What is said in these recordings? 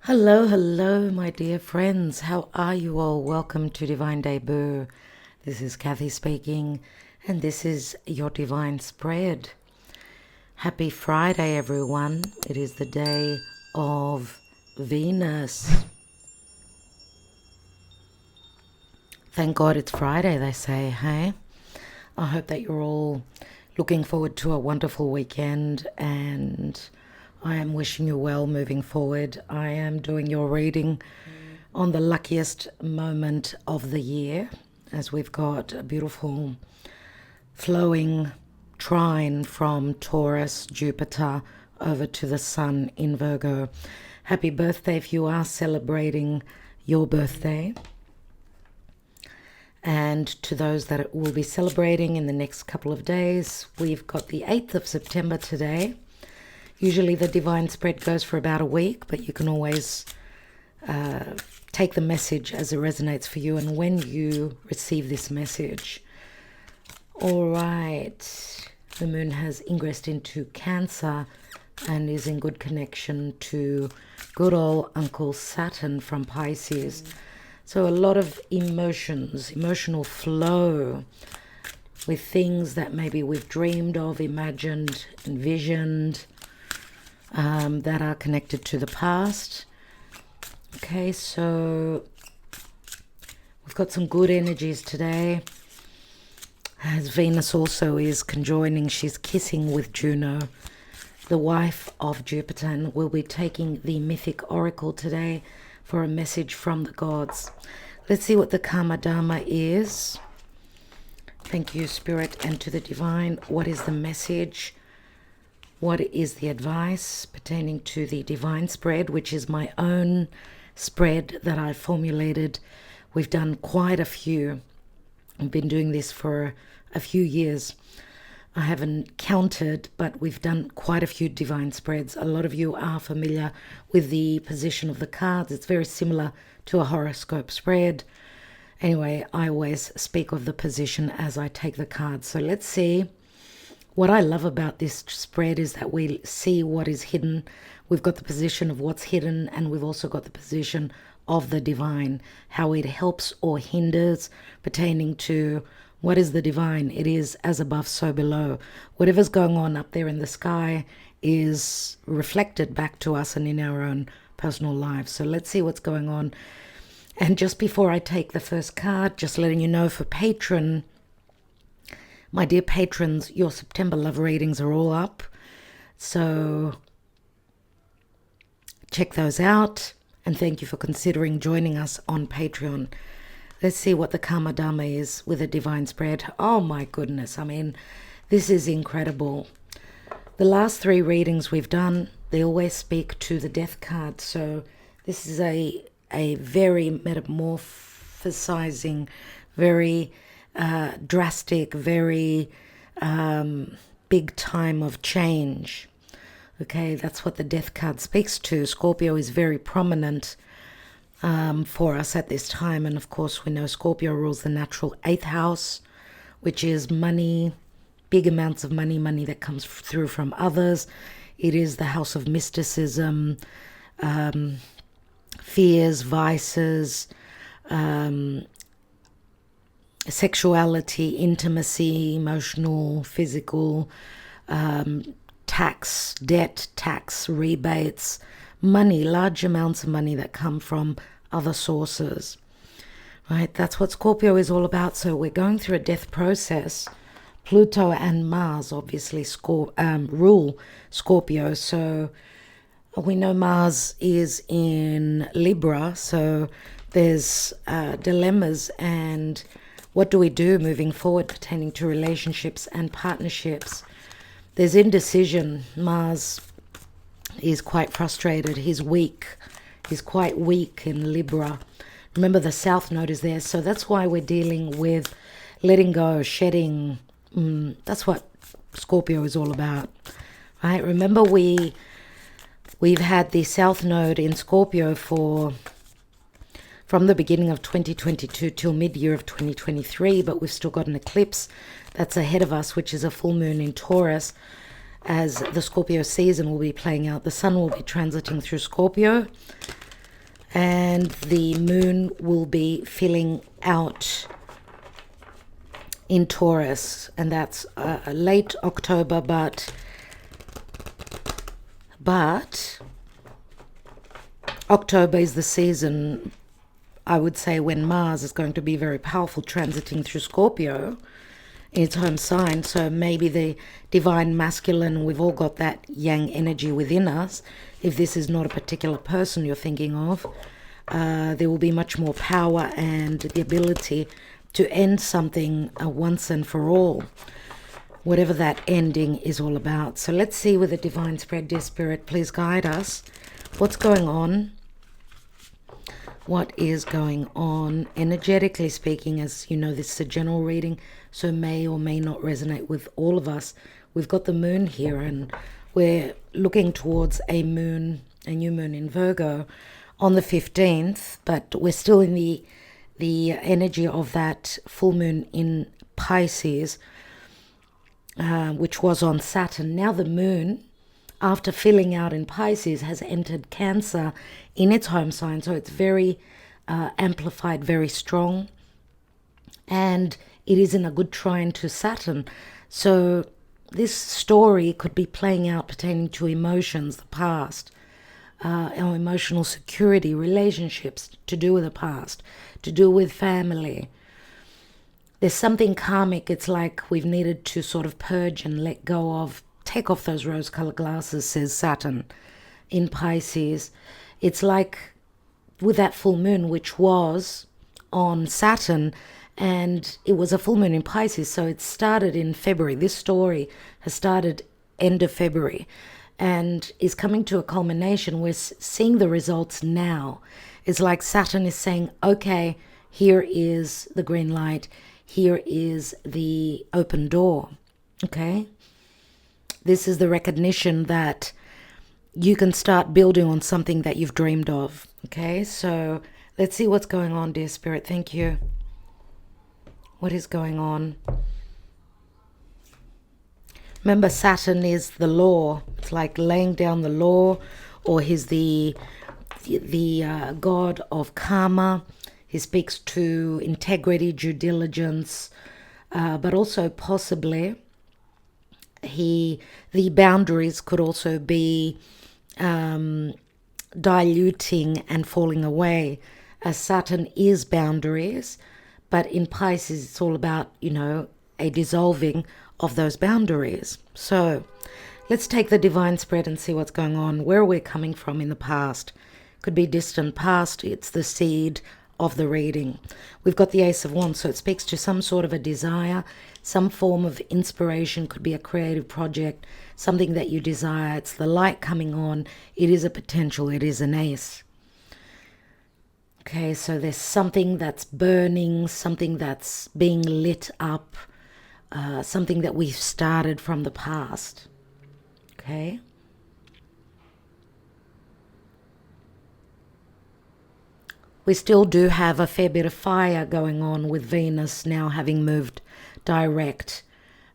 Hello, hello, my dear friends. How are you all? Welcome to Divine Debut. This is Kathy speaking, and this is your Divine Spread. Happy Friday, everyone. It is the day of Venus. Thank God it's Friday, they say, hey? I hope that you're all looking forward to a wonderful weekend, and I am wishing you well moving forward. I am doing your reading on the luckiest moment of the year, as we've got a beautiful flowing trine from Taurus, Jupiter, over to the Sun in Virgo. Happy birthday if you are celebrating your birthday. And to those that will be celebrating in the next couple of days, we've got the 8th of September today. Usually the Divine Spread goes for about a week, but you can always take the message as it resonates for you and when you receive this message. All right. The moon has ingressed into Cancer and is in good connection to good old Uncle Saturn from Pisces. So a lot of emotions, emotional flow with things that maybe we've dreamed of, imagined, envisioned, that are connected to the past. Okay, so we've got some good energies today. As Venus also is conjoining, she's kissing with Juno, the wife of Jupiter, and we'll be taking the mythic oracle today for a message from the gods. Let's see what the Karma Dharma is. Thank you, Spirit, and to the Divine. What is the message? What is the advice pertaining to the Divine Spread, which is my own spread that I formulated? We've done quite a few. I've been doing this for a few years. I haven't counted, but we've done quite a few Divine Spreads. A lot of you are familiar with the position of the cards. It's very similar to a horoscope spread. Anyway, I always speak of the position as I take the cards. So let's see. What I love about this spread is that we see what is hidden. We've got the position of what's hidden, and we've also got the position of the divine, how it helps or hinders pertaining to what is the divine. It is as above, so below. Whatever's going on up there in the sky is reflected back to us and in our own personal lives. So let's see what's going on. And just before I take the first card, just letting you know for patron, my dear patrons, your September love readings are all up. So check those out. And thank you for considering joining us on Patreon. Let's see what the Karma Dharma is with a Divine Spread. Oh my goodness. I mean, this is incredible. The last three readings we've done, they always speak to the death card. So this is a very metamorphosizing, very drastic, very big time of change. Okay, that's what the death card speaks to. Scorpio is very prominent for us at this time. And of course, we know Scorpio rules the natural 8th house, which is money, big amounts of money, money that comes through from others. It is the house of mysticism, fears, vices, sexuality, intimacy, emotional, physical, tax, debt, tax, rebates, money, large amounts of money that come from other sources, right? That's what Scorpio is all about. So we're going through a death process. Pluto and Mars obviously rule Scorpio. So we know Mars is in Libra. So there's dilemmas and what do we do moving forward pertaining to relationships and partnerships? There's indecision. Mars is quite frustrated. He's weak. He's quite weak in Libra. Remember, the South Node is there. So that's why we're dealing with letting go, shedding. That's what Scorpio is all about, right? Remember, we've had the South Node in Scorpio from the beginning of 2022 till mid-year of 2023, but we've still got an eclipse that's ahead of us, which is a full moon in Taurus, as the Scorpio season will be playing out. The sun will be transiting through Scorpio, And the moon will be filling out in Taurus, and that's late October, but October is the season, I would say, when Mars is going to be very powerful, transiting through Scorpio in its home sign. So maybe the divine masculine, we've all got that yang energy within us. If this is not a particular person you're thinking of, there will be much more power and the ability to end something once and for all, whatever that ending is all about. So let's see with the divine spread. Dear Spirit, please guide us. What's going on? What is going on energetically speaking? As you know, this is a general reading, so may or may not resonate with all of us. We've got the moon here, and we're looking towards a new moon in Virgo on the 15th, but we're still in the energy of that full moon in Pisces, which was on Saturn. Now the moon, after filling out in Pisces, has entered Cancer in its home sign, so it's very amplified, very strong, and it is in a good trine to Saturn. So this story could be playing out pertaining to emotions, the past, our emotional security, relationships, to do with the past, to do with family. There's something karmic. It's like we've needed to sort of purge and let go of, take off those rose-colored glasses, says Saturn in Pisces. It's like with that full moon, which was on Saturn, and it was a full moon in Pisces, so it started in February. This story has started end of February and is coming to a culmination. We're seeing the results now. It's like Saturn is saying, okay, here is the green light. Here is the open door. Okay? This is the recognition that you can start building on something that you've dreamed of. Okay? So let's see what's going on, dear Spirit. Thank you. What is going on? Remember, Saturn is the law. It's like laying down the law, or he's the god of karma. He speaks to integrity, due diligence, but also possibly the boundaries could also be diluting and falling away, as Saturn is boundaries, but in Pisces it's all about, a dissolving of those boundaries. So let's take the divine spread and see what's going on, where we're coming from in the past. Could be distant past. It's the seed of the reading. We've got the Ace of Wands, so it speaks to some sort of a desire, some form of inspiration. Could be a creative project, something that you desire. It's the light coming on. It is a potential. It is an ace. Okay, so there's something that's burning, something that's being lit up, something that we've started from the past. Okay. We still do have a fair bit of fire going on with Venus now having moved direct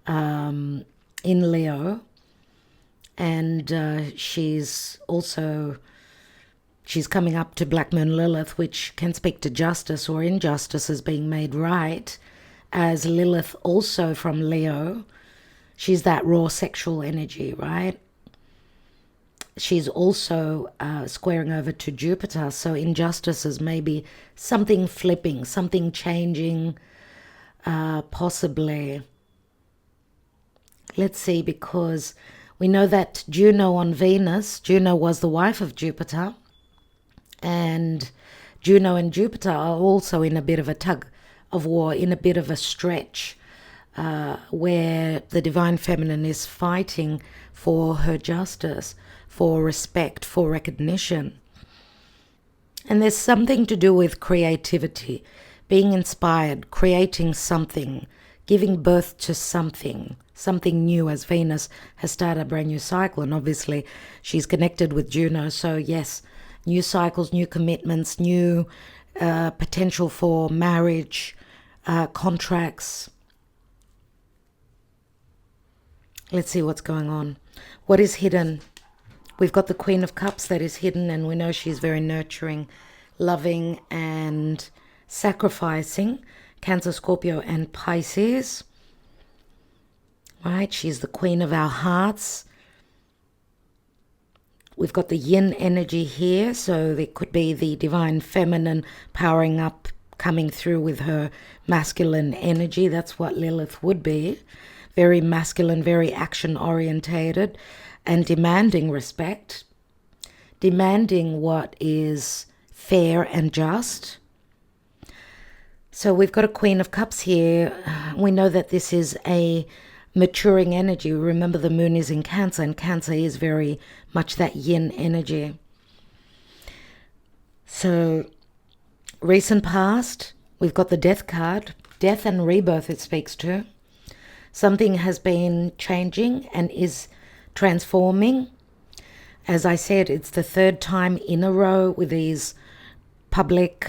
in Leo. And she's coming up to Black Moon Lilith, which can speak to justice or injustice as being made right, as Lilith also from Leo. She's that raw sexual energy, right? She's also squaring over to Jupiter, so injustices may be something flipping, something changing, possibly. Let's see, because we know that Juno on Venus, Juno was the wife of Jupiter, and Juno and Jupiter are also in a bit of a tug of war, in a bit of a stretch, where the divine feminine is fighting for her justice, for respect, for recognition. And there's something to do with creativity, being inspired, creating something, giving birth to something new, as Venus has started a brand new cycle. And obviously she's connected with Juno. So yes, new cycles, new commitments, new potential for marriage, contracts. Let's see what's going on. What is hidden? We've got the Queen of Cups that is hidden, and we know she's very nurturing, loving and sacrificing. Cancer, Scorpio, and Pisces. Right, she's the queen of our hearts. We've got the yin energy here, so there could be the divine feminine powering up, coming through with her masculine energy. That's what Lilith would be. Very masculine, very action-orientated, and demanding respect. Demanding what is fair and just. So we've got a Queen of Cups here. We know that this is a maturing energy. Remember, the moon is in Cancer, and Cancer is very much that yin energy. So, recent past, we've got the Death card. Death and rebirth it speaks to. Something has been changing and is transforming. As I said, it's the third time in a row with these public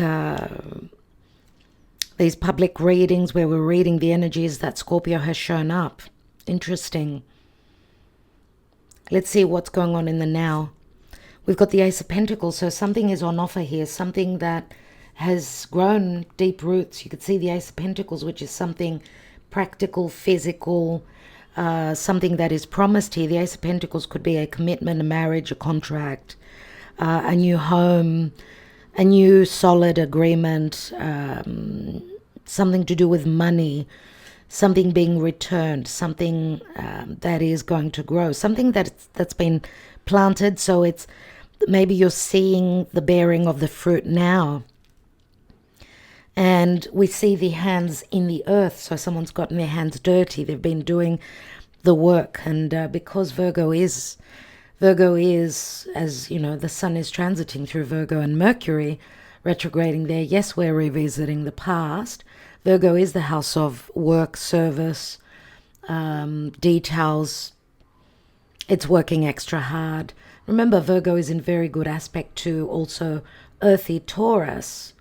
readings where we're reading the energies that Scorpio has shown up. Interesting. Let's see what's going on in the now. We've got the Ace of Pentacles, so something is on offer here, something that has grown deep roots. You could see the Ace of Pentacles, which is something practical, physical, something that is promised here. The Ace of Pentacles could be a commitment, a marriage, a contract, a new home, a new solid agreement, something to do with money, something being returned, something that is going to grow, something that's been planted. So it's maybe you're seeing the bearing of the fruit now. And we see the hands in the earth, so someone's gotten their hands dirty. They've been doing the work, and because Virgo is, as you know, the sun is transiting through Virgo and Mercury retrograding there. Yes, we're revisiting the past. Virgo is the house of work, service, details. It's working extra hard. Remember, Virgo is in very good aspect to also earthy Taurus.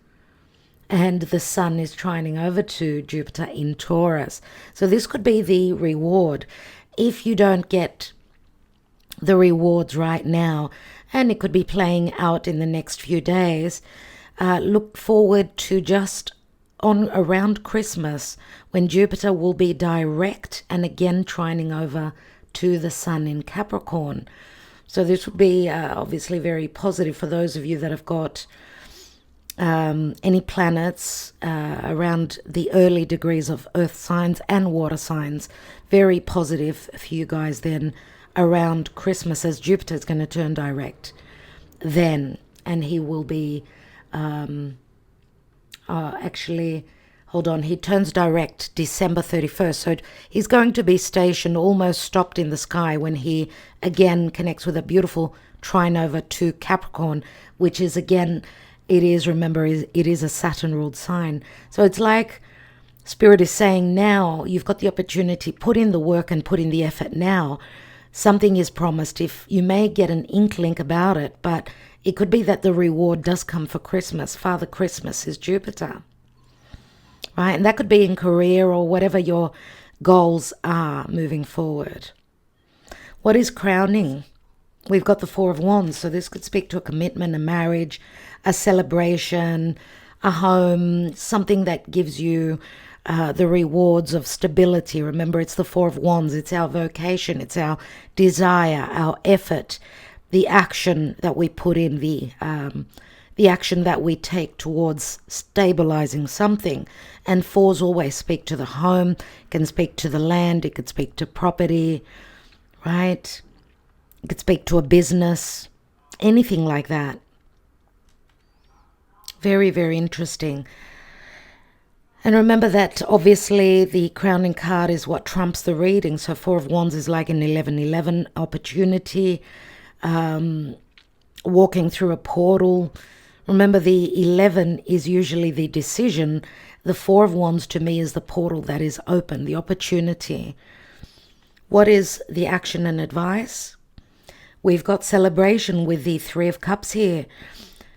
And the sun is trining over to Jupiter in Taurus. So this could be the reward. If you don't get the rewards right now, and it could be playing out in the next few days, look forward to just on around Christmas, when Jupiter will be direct and again trining over to the sun in Capricorn. So this would be obviously very positive for those of you that have got any planets around the early degrees of earth signs and water signs. Very positive for you guys then around Christmas, as Jupiter is going to turn direct then, and he will be actually, hold on, he turns direct December 31st, so he's going to be stationed, almost stopped in the sky, when he again connects with a beautiful trine over to Capricorn, which is again, it is a Saturn ruled sign. So it's like Spirit is saying, now you've got the opportunity, put in the work and put in the effort now. Something is promised. If you may get an inkling about it, but it could be that the reward does come for Christmas. Father Christmas is Jupiter, right? And that could be in career or whatever your goals are moving forward. What is crowning? We've got the Four of Wands, so this could speak to a commitment, a marriage, a celebration, a home, something that gives you the rewards of stability. Remember, it's the Four of Wands. It's our vocation. It's our desire, our effort, the action that we put in, the action that we take towards stabilizing something. And fours always speak to the home, can speak to the land, it could speak to property, right? It could speak to a business, anything like that. Very, very interesting. And remember that obviously the crowning card is what trumps the reading. So Four of Wands is like an 11-11 opportunity, walking through a portal. Remember, the 11 is usually the decision. The Four of Wands to me is the portal that is open, the opportunity. What is the action and advice? We've got celebration with the Three of Cups here.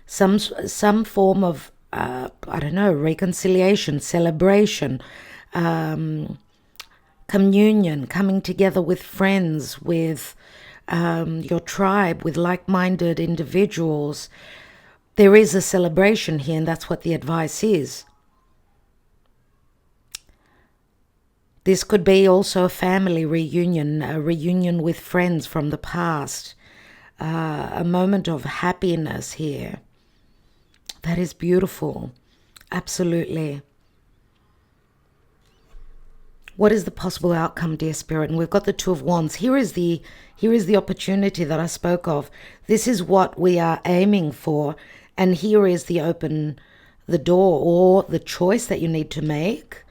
Some form of, reconciliation, celebration, communion, coming together with friends, with your tribe, with like-minded individuals, there is a celebration here, and that's what the advice is. This could be also a family reunion, a reunion with friends from the past, a moment of happiness here. That is beautiful. Absolutely. What is the possible outcome, dear Spirit? And we've got the Two of Wands. Here is the opportunity that I spoke of. This is what we are aiming for. And here is the door or the choice that you need to make.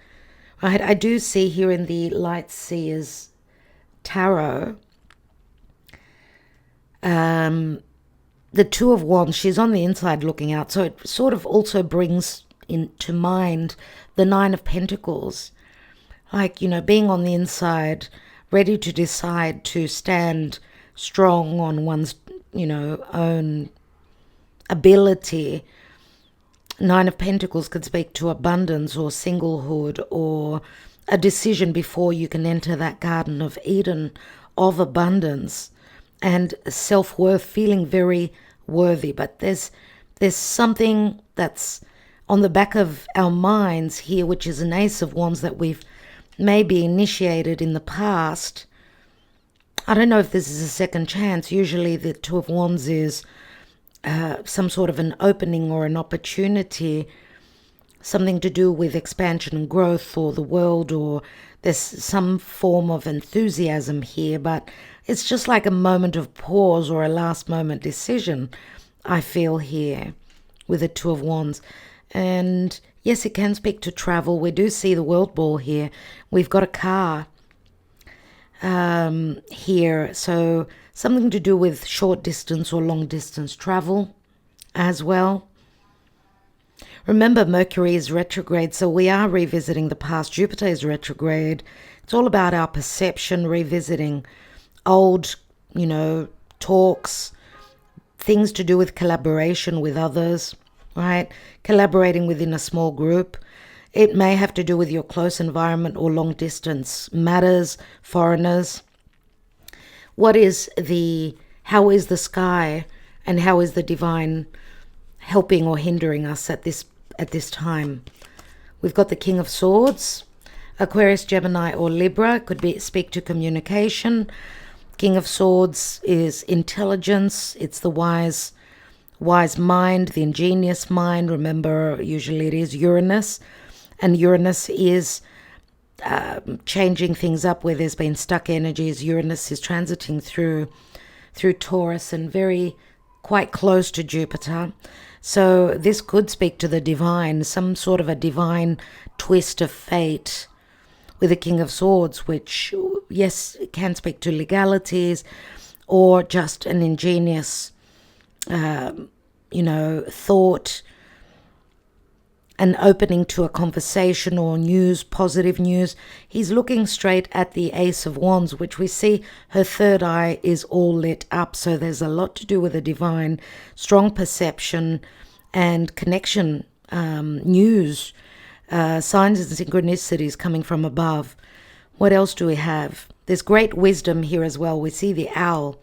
Right? I do see here in the Light Seers Tarot, the Two of Wands, she's on the inside looking out. So it sort of also brings into mind the Nine of Pentacles. Like, being on the inside, ready to decide to stand strong on one's, own ability. Nine of Pentacles could speak to abundance or singlehood or a decision before you can enter that Garden of Eden of abundance and self-worth, feeling very worthy. But there's something that's on the back of our minds here, which is an Ace of Wands that we've maybe initiated in the past. I don't know if this is a second chance. Usually the Two of Wands is some sort of an opening or an opportunity, something to do with expansion and growth or the world, or there's some form of enthusiasm here, but it's just like a moment of pause or a last moment decision, I feel here with the Two of Wands. And yes, it can speak to travel. We do see the World Ball here. We've got a car here, so something to do with short distance or long distance travel as well. Remember, Mercury is retrograde, so we are revisiting the past. Jupiter is retrograde. It's all about our perception, revisiting old, talks, things to do with collaboration with others, right? Collaborating within a small group. It may have to do with your close environment or long distance matters, foreigners. How is the sky and how is the divine helping or hindering us at this time? We've got the King of Swords, Aquarius, Gemini, or Libra. Could speak to communication. King of Swords is intelligence. It's the wise mind, the ingenious mind. Remember, usually it is Uranus. And Uranus is changing things up where there's been stuck energies. Uranus is transiting through Taurus and quite close to Jupiter. So this could speak to the divine, some sort of a divine twist of fate with the King of Swords, which, yes, it can speak to legalities or just an ingenious, thought, an opening to a conversation or news, positive news. He's looking straight at the Ace of Wands, which we see her third eye is all lit up. So there's a lot to do with the divine, strong perception and connection, news, signs and synchronicities coming from above. What else do we have? There's great wisdom here as well. We see the owl.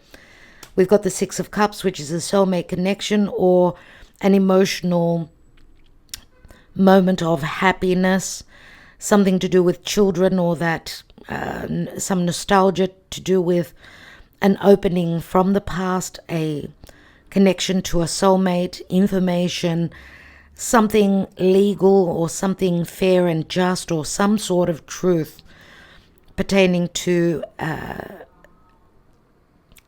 We've got the Six of Cups, which is a soulmate connection or an emotional moment of happiness, something to do with children or that some nostalgia to do with an opening from the past, a connection to a soulmate, information, something legal or something fair and just or some sort of truth pertaining to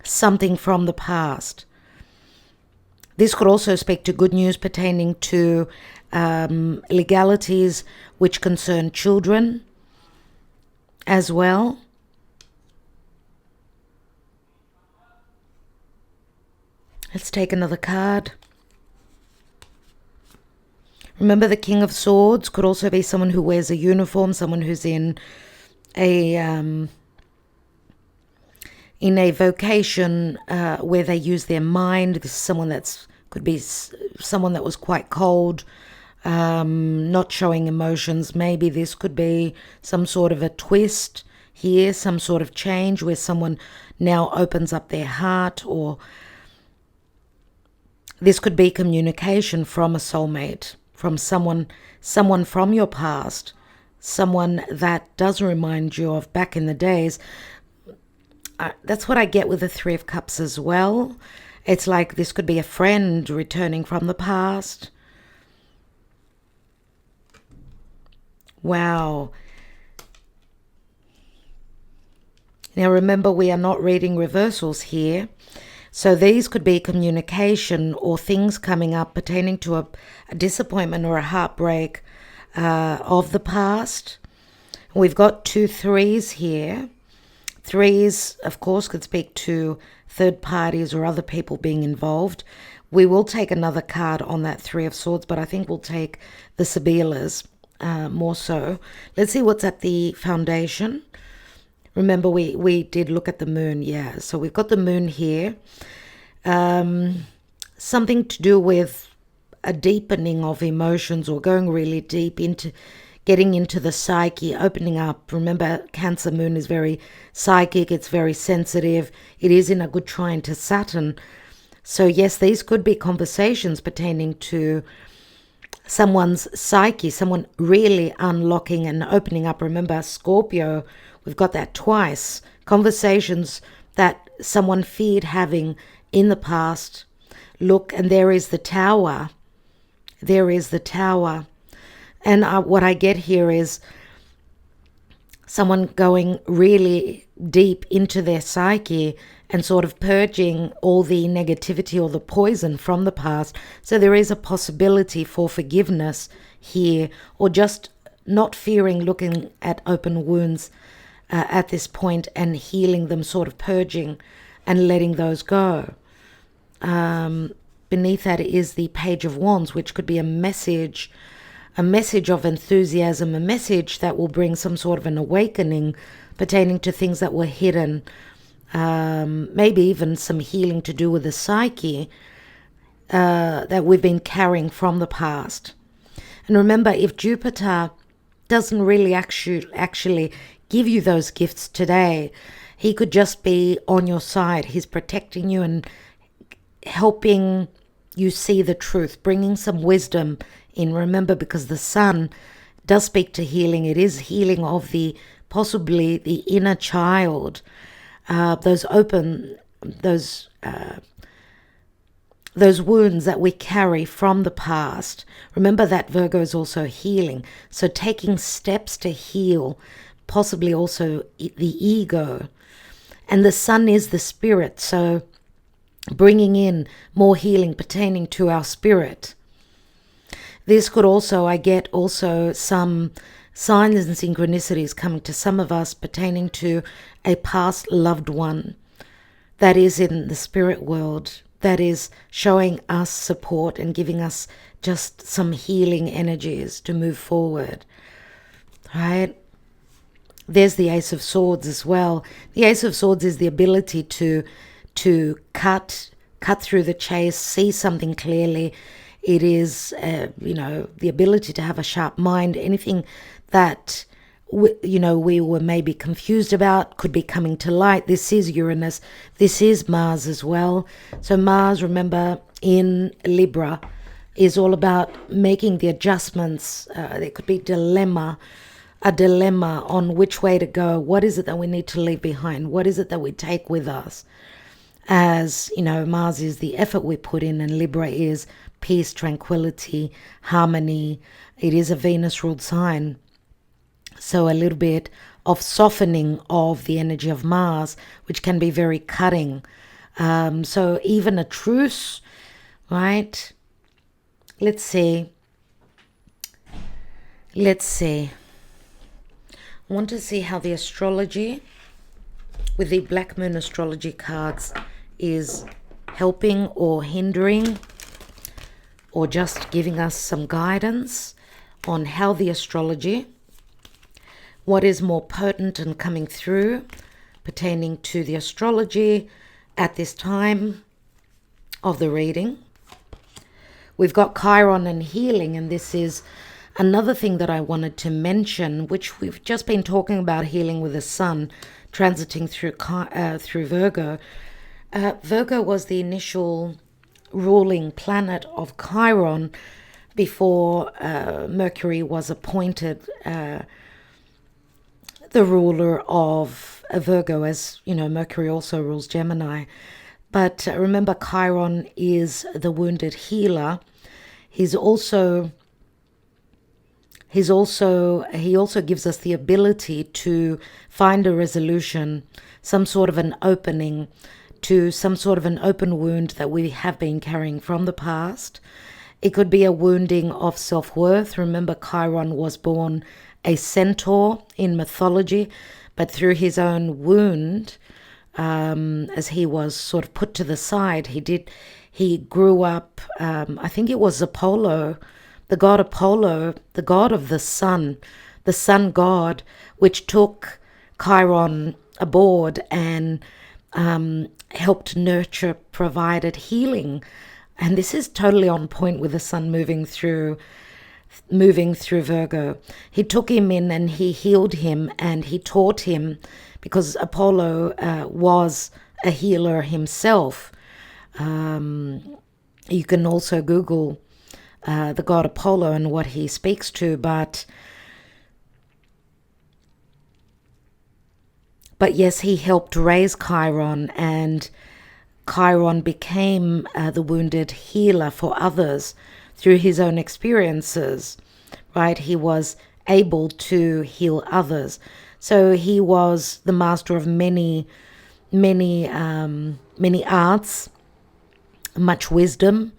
something from the past. This could also speak to good news pertaining to legalities which concern children as well. Let's take another card. Remember, the King of Swords could also be someone who wears a uniform, someone who's in a vocation where they use their mind. This is someone could be someone that was quite cold, not showing emotions. Maybe this could be some sort of a twist here, some sort of change where someone now opens up their heart or This could be communication from a soulmate, from someone from your past, someone that does remind you of back in the days. That's what I get with the Three of Cups as well. It's like this could be a friend returning from the past. Wow. Now remember, we are not reading reversals here. So these could be communication or things coming up pertaining to a disappointment or a heartbreak of the past. We've got 2 threes here. Threes, of course, could speak to third parties or other people being involved. We will take another card on that Three of Swords, but I think we'll take the Sibyllars more so. Let's see what's at the foundation. Remember, we did look at the moon, yeah. So we've got the moon here. Something to do with a deepening of emotions or going really deep into getting into the psyche, opening up. Remember, Cancer moon is very psychic. It's very sensitive. It is in a good trine to Saturn. So yes, these could be conversations pertaining to someone's psyche, someone really unlocking and opening up. Remember, Scorpio, we've got that twice. Conversations that someone feared having in the past. Look, and there is the Tower. There is the Tower. And what I get here is someone going really deep into their psyche and sort of purging all the negativity or the poison from the past. So there is a possibility for forgiveness here, or just not fearing looking at open wounds at this point and healing them, sort of purging and letting those go. Beneath that is the Page of Wands, which could be a message of enthusiasm, a message that will bring some sort of an awakening pertaining to things that were hidden, maybe even some healing to do with the psyche that we've been carrying from the past. And remember, if Jupiter doesn't really actually give you those gifts today, he could just be on your side. He's protecting you and helping you see the truth, bringing some wisdom in. Remember, because the Sun does speak to healing. It is healing of possibly the inner child, those wounds that we carry from the past. Remember that Virgo is also healing. So taking steps to heal, possibly also the ego. And the Sun is the spirit, so bringing in more healing pertaining to our spirit. This could also, I get also some signs and synchronicities coming to some of us pertaining to a past loved one that is in the spirit world, that is showing us support and giving us just some healing energies to move forward. Right? There's the Ace of Swords as well. The Ace of Swords is the ability to cut through the chase, see something clearly. It is, the ability to have a sharp mind. Anything that, we were maybe confused about could be coming to light. This is Uranus. This is Mars as well. So Mars, remember, in Libra, is all about making the adjustments. There could be a dilemma on which way to go. What is it that we need to leave behind? What is it that we take with us? As, Mars is the effort we put in, and Libra is peace, tranquility, harmony. It is a Venus-ruled sign. So a little bit of softening of the energy of Mars, which can be very cutting. So even a truce, right? Let's see. I want to see how the astrology with the Black Moon astrology cards is helping or hindering, or just giving us some guidance on how the astrology, what is more potent and coming through pertaining to the astrology at this time of the reading. We've got Chiron and healing, and this is another thing that I wanted to mention, which we've just been talking about, healing with the Sun transiting through Virgo. Virgo was the initial ruling planet of Chiron before Mercury was appointed the ruler of Virgo, as you know, Mercury also rules Gemini. But remember, Chiron is the wounded healer. He also gives us the ability to find a resolution, some sort of an opening to some sort of an open wound that we have been carrying from the past. It could be a wounding of self-worth. Remember, Chiron was born a centaur in mythology, but through his own wound, as he was sort of put to the side, he grew up, I think it was Apollo, the god of the sun god, which took Chiron aboard and helped nurture, provided healing. And this is totally on point with the sun moving through Virgo. He took him in and he healed him and he taught him, because Apollo was a healer himself. You can also Google the god Apollo and what he speaks to, but yes, he helped raise Chiron, and Chiron became the wounded healer for others through his own experiences, right? He was able to heal others. So he was the master of many arts, much wisdom.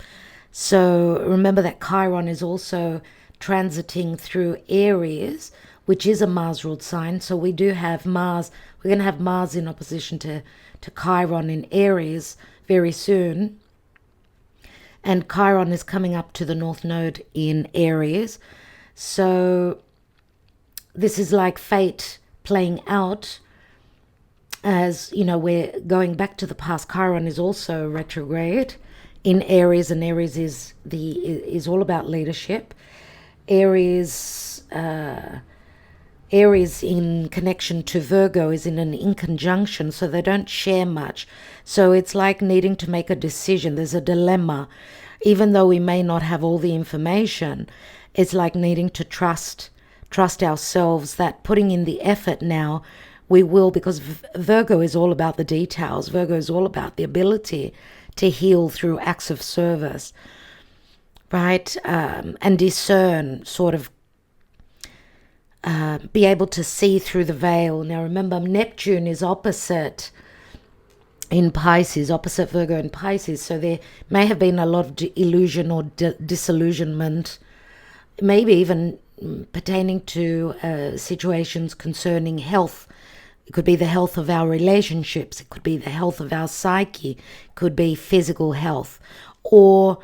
So remember that Chiron is also transiting through Aries, which is a Mars-ruled sign. So we do have Mars. We're going to have Mars in opposition to Chiron in Aries very soon. And Chiron is coming up to the North Node in Aries. So this is like fate playing out. As you know, we're going back to the past. Chiron is also retrograde in Aries, and Aries is all about leadership. Aries in connection to Virgo is in an inconjunction, so they don't share much. So it's like needing to make a decision. There's a dilemma. Even though we may not have all the information, it's like needing to trust ourselves, that putting in the effort now, we will, because Virgo is all about the details. Virgo is all about the ability to heal through acts of service, right? And discern, sort of be able to see through the veil. Now remember, Neptune is opposite in Pisces, opposite Virgo in Pisces. So there may have been a lot of illusion or disillusionment, maybe even pertaining to situations concerning health. It could be the health of our relationships. It could be the health of our psyche. It could be physical health. Or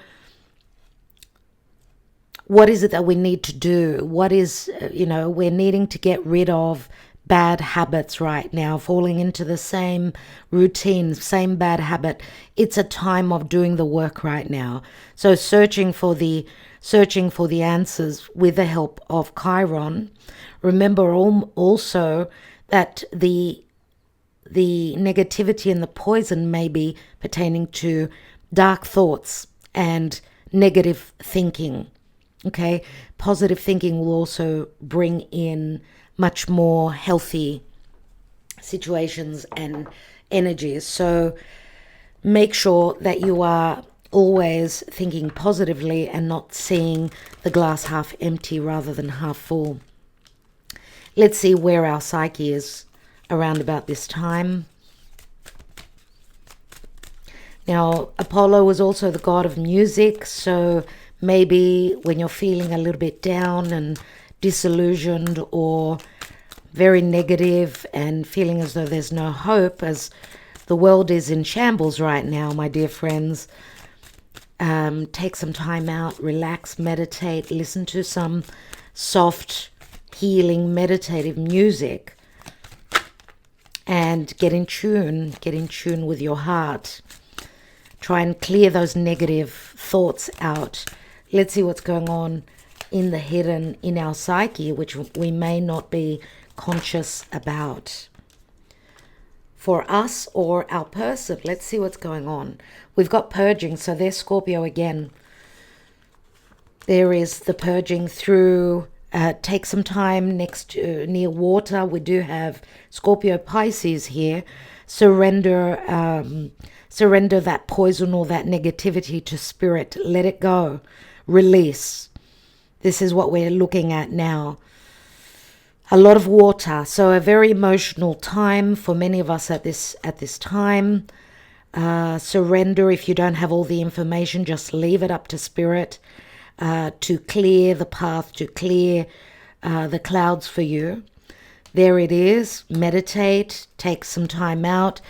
what is it that we need to do? What is, we're needing to get rid of bad habits right now, falling into the same routine, same bad habit. It's a time of doing the work right now. So searching for the answers with the help of Chiron. Remember also that the negativity and the poison may be pertaining to dark thoughts and negative thinking. Okay, positive thinking will also bring in much more healthy situations and energies. So make sure that you are always thinking positively and not seeing the glass half empty rather than half full. Let's see where our psyche is around about this time. Now, Apollo was also the god of music, so maybe when you're feeling a little bit down and disillusioned or very negative and feeling as though there's no hope, as the world is in shambles right now, my dear friends, take some time out, relax, meditate, listen to some soft, healing, meditative music, and get in tune with your heart. Try and clear those negative thoughts out. Let's see what's going on in the hidden, in our psyche, which we may not be conscious about. for us or our person. Let's see what's going on. We've got purging, so there's Scorpio again. There is the purging through, take some time near water. We do have Scorpio Pisces here. Surrender that poison or that negativity to spirit. Let it go. Release. This is what we're looking at now. A lot of water, so a very emotional time for many of us at this time. Surrender. If you don't have all the information, just leave it up to spirit to clear the path, to clear the clouds for you. There it is. Meditate. Take some time out.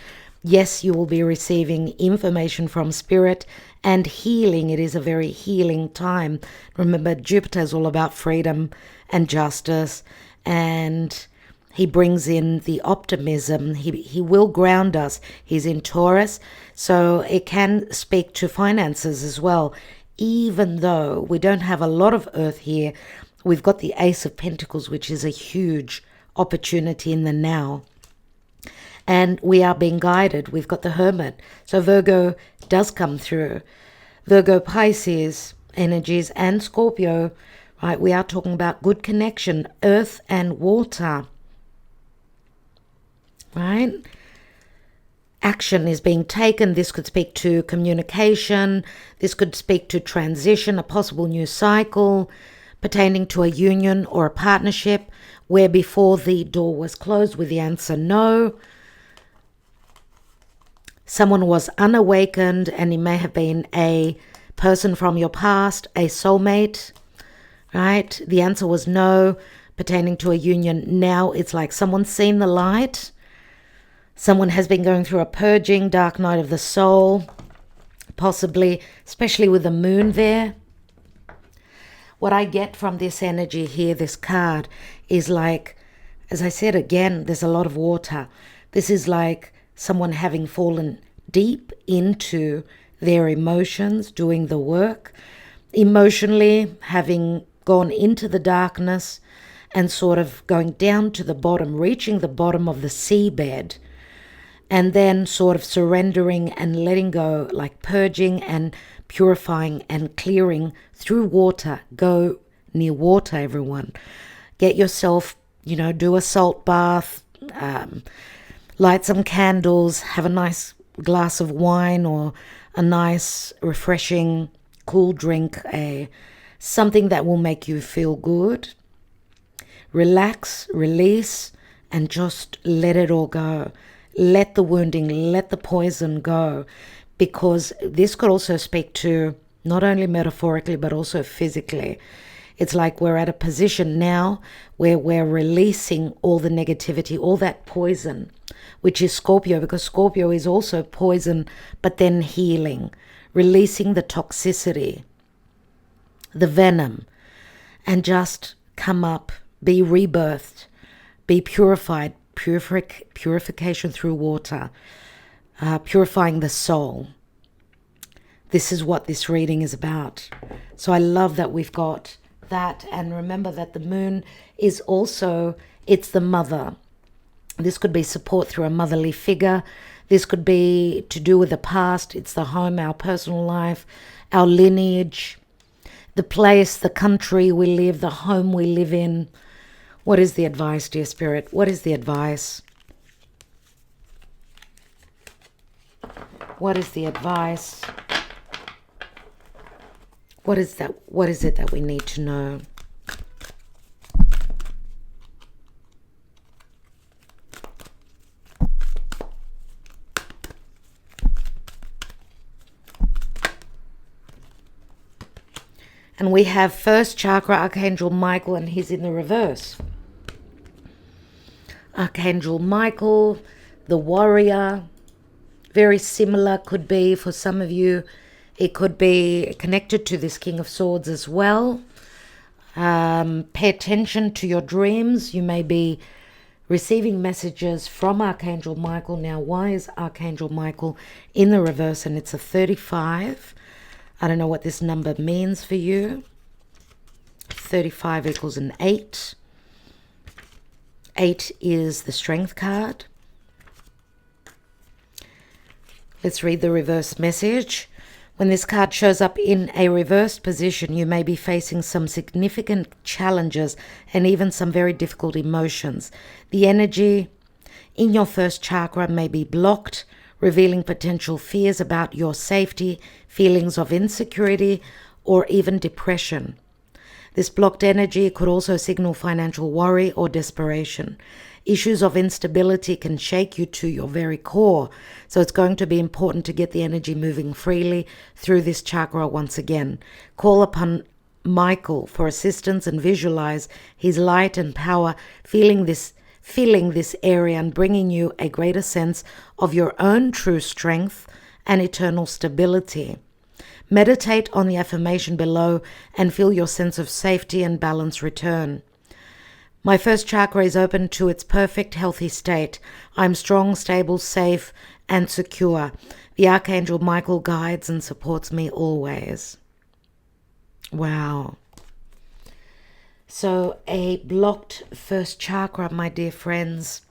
Yes, you will be receiving information from spirit and healing. It is a very healing time. Remember, Jupiter is all about freedom and justice, and he brings in the optimism. He will ground us. He's in Taurus, so it can speak to finances as well. Even though we don't have a lot of earth here, we've got the Ace of Pentacles, which is a huge opportunity in the now. And we are being guided. We've got the Hermit. So Virgo does come through. Virgo, Pisces energies, and Scorpio, right? We are talking about good connection, earth and water, right? Action is being taken. This could speak to communication. This could speak to transition, a possible new cycle pertaining to a union or a partnership where before the door was closed with the answer no. Someone was unawakened, and it may have been a person from your past, a soulmate, right? The answer was no, pertaining to a union. Now it's like someone's seen the light. Someone has been going through a purging, dark night of the soul, possibly, especially with the moon there. What I get from this energy here, this card, is like, as I said again, there's a lot of water. This is like someone having fallen deep into their emotions, doing the work, emotionally having gone into the darkness and sort of going down to the bottom, reaching the bottom of the seabed, and then sort of surrendering and letting go, like purging and purifying and clearing through water. Go near water, everyone. Get yourself, do a salt bath, light some candles, have a nice glass of wine or a nice, refreshing, cool drink, something that will make you feel good. Relax, release, and just let it all go. Let the wounding, let the poison go, because this could also speak to not only metaphorically but also physically. It's like we're at a position now where we're releasing all the negativity, all that poison, which is Scorpio, because Scorpio is also poison, but then healing, releasing the toxicity, the venom, and just come up, be rebirthed, be purified, purification through water, purifying the soul. This is what this reading is about. So I love that we've got that, and remember that the moon is also, it's the mother. This could be support through a motherly figure. This could be to do with the past. It's the home, our personal life, our lineage, the place, the country we live, the home we live in. What is the advice, dear Spirit? What is the advice? What is the advice? What is that? What is it that we need to know? And we have first chakra, Archangel Michael, and he's in the reverse. Archangel Michael, the warrior, very similar, could be for some of you, it could be connected to this King of Swords as well. Pay attention to your dreams. You may be receiving messages from Archangel Michael. Now, why is Archangel Michael in the reverse? And it's a 35. I don't know what this number means for you. 35 equals an 8. 8 is the strength card. Let's read the reverse message. When this card shows up in a reversed position, you may be facing some significant challenges and even some very difficult emotions. The energy in your first chakra may be blocked, revealing potential fears about your safety, feelings of insecurity, or even depression. This blocked energy could also signal financial worry or desperation. Issues of instability can shake you to your very core, so it's going to be important to get the energy moving freely through this chakra once again. Call upon Michael for assistance and visualize his light and power, filling this area and bringing you a greater sense of your own true strength and eternal stability. Meditate on the affirmation below and feel your sense of safety and balance return. My first chakra is open to its perfect, healthy state. I'm strong, stable, safe, and secure. The Archangel Michael guides and supports me always. Wow. So a blocked first chakra, my dear friends.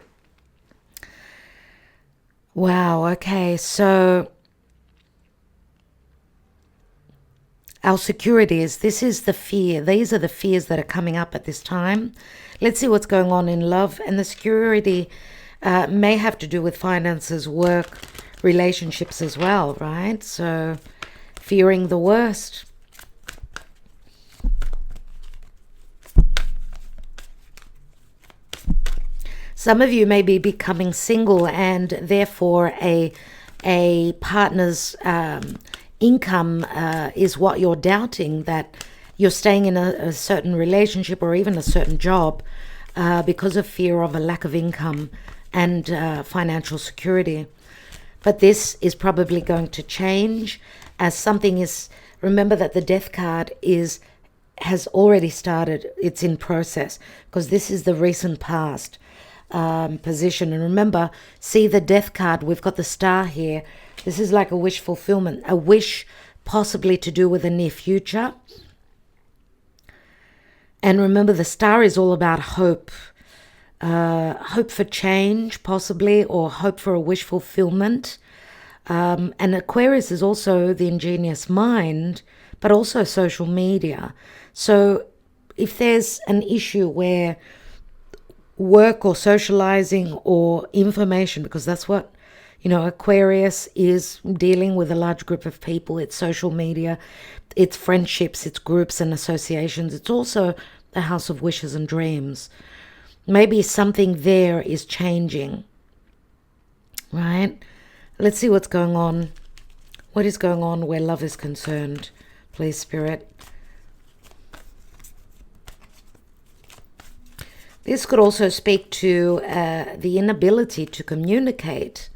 Wow, okay, so our securities, this is the fear. These are the fears that are coming up at this time. Let's see what's going on in love. And the security may have to do with finances, work, relationships as well, right? So fearing the worst. Some of you may be becoming single and therefore a partner's income is what you're doubting, that you're staying in a certain relationship or even a certain job because of fear of a lack of income and financial security. But this is probably going to change as something is, remember that the death card has already started, it's in process, because this is the recent past position. And remember, see the death card, we've got the star here. This is like a wish fulfillment, a wish possibly to do with the near future. And remember, the star is all about hope. Hope for change, possibly, or hope for a wish fulfillment. And Aquarius is also the ingenious mind, but also social media. So if there's an issue where work or socializing or information, because that's what, Aquarius is dealing with a large group of people. It's social media, it's friendships, it's groups and associations. It's also the house of wishes and dreams. Maybe something there is changing, right? Let's see what's going on. What is going on where love is concerned? Please, Spirit. This could also speak to the inability to communicate,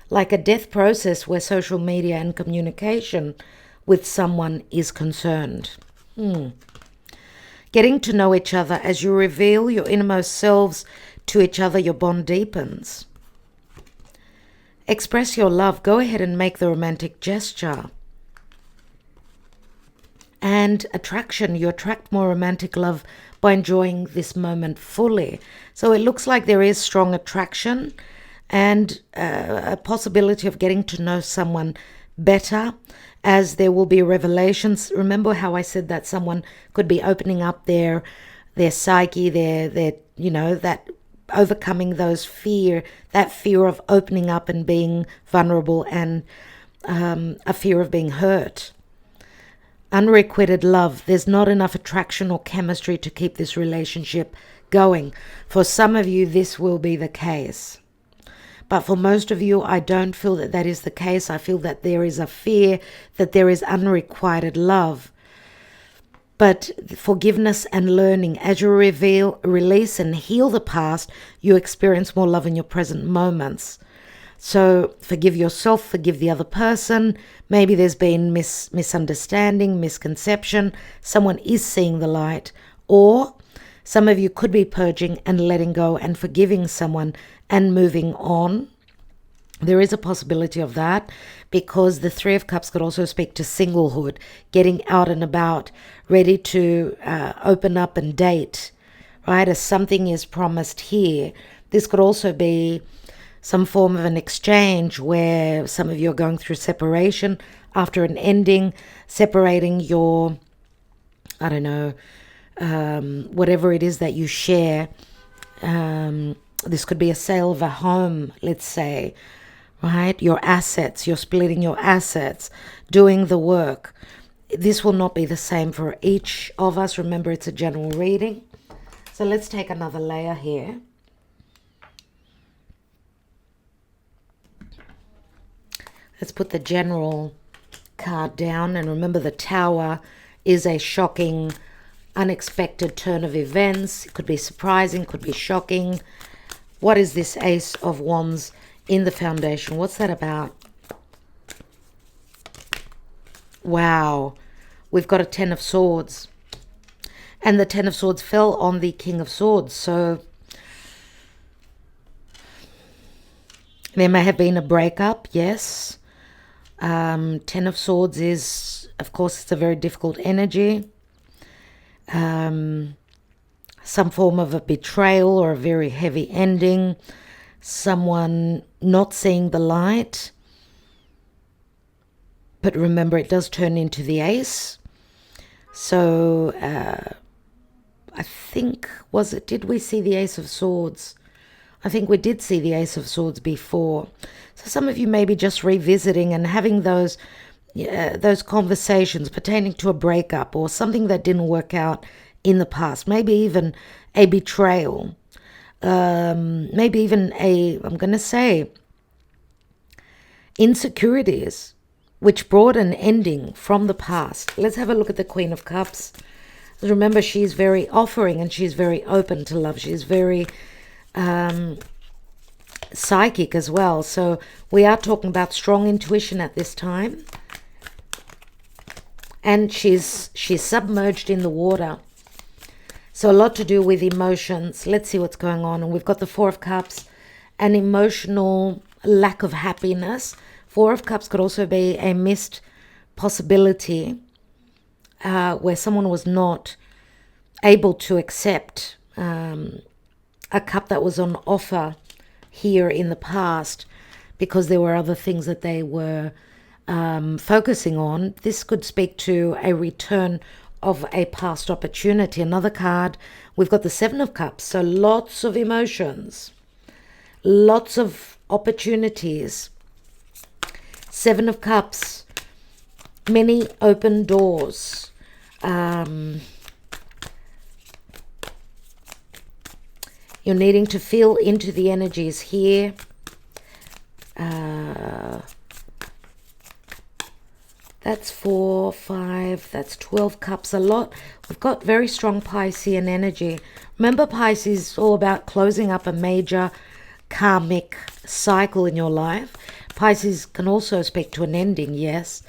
like a death process where social media and communication with someone is concerned. Getting to know each other as you reveal your innermost selves to each other, your bond deepens. Express your love. Go ahead and make the romantic gesture. And attraction. You attract more romantic love by enjoying this moment fully. So it looks like there is strong attraction and a possibility of getting to know someone better, as there will be revelations. Remember how I said that someone could be opening up their psyche, their that overcoming that fear of opening up and being vulnerable, and a fear of being hurt. Unrequited love. There's not enough attraction or chemistry to keep this relationship going. For some of you, this will be the case. But for most of you, I don't feel that that is the case. I feel that there is a fear, that there is unrequited love. But forgiveness and learning, as you release and heal the past, you experience more love in your present moments. So forgive yourself, forgive the other person. Maybe there's been misunderstanding, misconception. Someone is seeing the light. Or some of you could be purging and letting go and forgiving someone and moving on. There is a possibility of that, because the Three of Cups could also speak to singlehood, getting out and about, ready to open up and date, right? As something is promised here. This could also be some form of an exchange where some of you are going through separation after an ending, separating your, I don't know, whatever it is that you share. This could be a sale of a home, let's say, right? Your assets, you're splitting your assets, doing the work. This will not be the same for each of us. Remember, it's a general reading. So let's take another layer here. Let's put the general card down. And remember, the Tower is a shocking, unexpected turn of events. It could be surprising, could be shocking. What is this Ace of Wands in the foundation? What's that about? Wow. We've got a Ten of Swords. And the Ten of Swords fell on the King of Swords. So there may have been a breakup, yes. Ten of Swords is, of course, it's a very difficult energy. Some form of a betrayal or a very heavy ending. Someone not seeing the light. But remember, it does turn into the Ace. So, I think, did we see the Ace of Swords? I think we did see the Ace of Swords before. So some of you may be just revisiting and having those conversations pertaining to a breakup or something that didn't work out in the past. Maybe even a betrayal. Maybe even I'm going to say, insecurities, which brought an ending from the past. Let's have a look at the Queen of Cups. Remember, she's very offering and she's very open to love. She's very psychic as well. So we are talking about strong intuition at this time. And she's submerged in the water. So a lot to do with emotions. Let's see what's going on. And we've got the Four of Cups, an emotional lack of happiness. Four of Cups could also be a missed possibility where someone was not able to accept a cup that was on offer here in the past because there were other things that they were focusing on. This could speak to a return of a past opportunity. Another card, we've got the Seven of Cups. So lots of emotions, lots of opportunities. Seven of Cups, many open doors. You're needing to feel into the energies here. That's 4, 5, that's 12 cups, a lot. We've got very strong Piscean energy. Remember, Pisces is all about closing up a major karmic cycle in your life. Pisces can also speak to an ending, yes.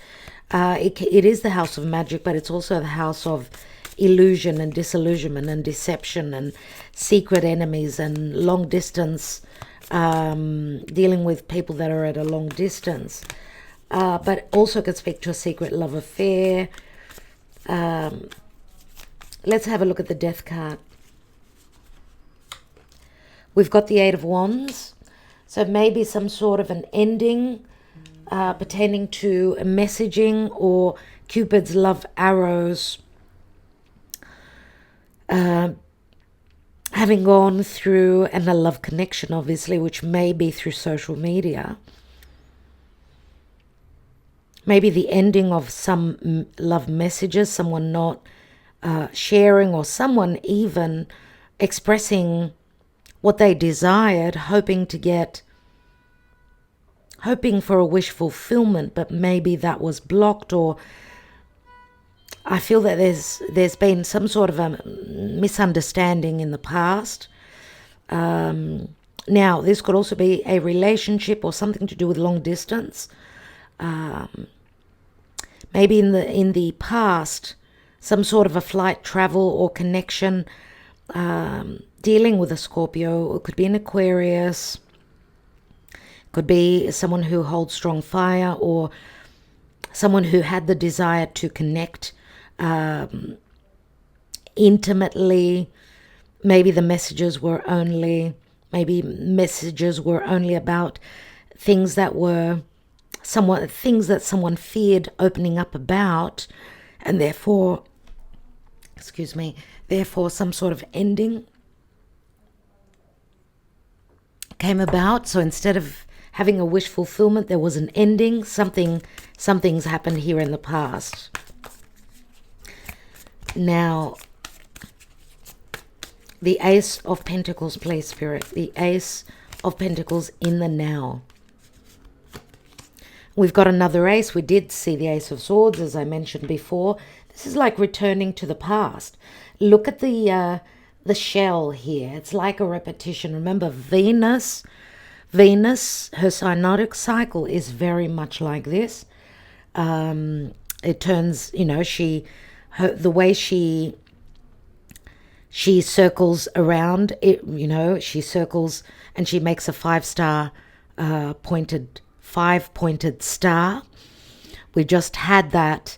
It is the house of magic, but it's also the house of illusion and disillusionment and deception and secret enemies and long distance, dealing with people that are at a long distance. But also could speak to a secret love affair. Let's have a look at the Death card. We've got the Eight of Wands. So maybe some sort of an ending pertaining to a messaging or Cupid's love arrows. Having gone through, and a love connection, obviously, which may be through social media. Maybe the ending of some love messages, someone not sharing, or someone even expressing what they desired, hoping for a wish fulfillment, but maybe that was blocked. Or I feel that there's been some sort of a misunderstanding in the past. Now, this could also be a relationship or something to do with long distance. Maybe in the past, some sort of a flight, travel, or connection, dealing with a Scorpio. It could be an Aquarius. Could be someone who holds strong fire, or someone who had the desire to connect intimately. Maybe the messages were only Maybe messages were only about things that someone feared opening up about, and therefore some sort of ending came about. So instead of having a wish fulfillment, there was an ending. Something's happened here in the past. Now, the Ace of Pentacles, please, Spirit. The Ace of Pentacles in the now. We've got another ace. We did see the Ace of Swords, as I mentioned before. This is like returning to the past. Look at the shell here. It's like a repetition. Remember, Venus, her synodic cycle is very much like this. It turns, the way she circles around it, she circles and she makes a five-pointed star. We just had that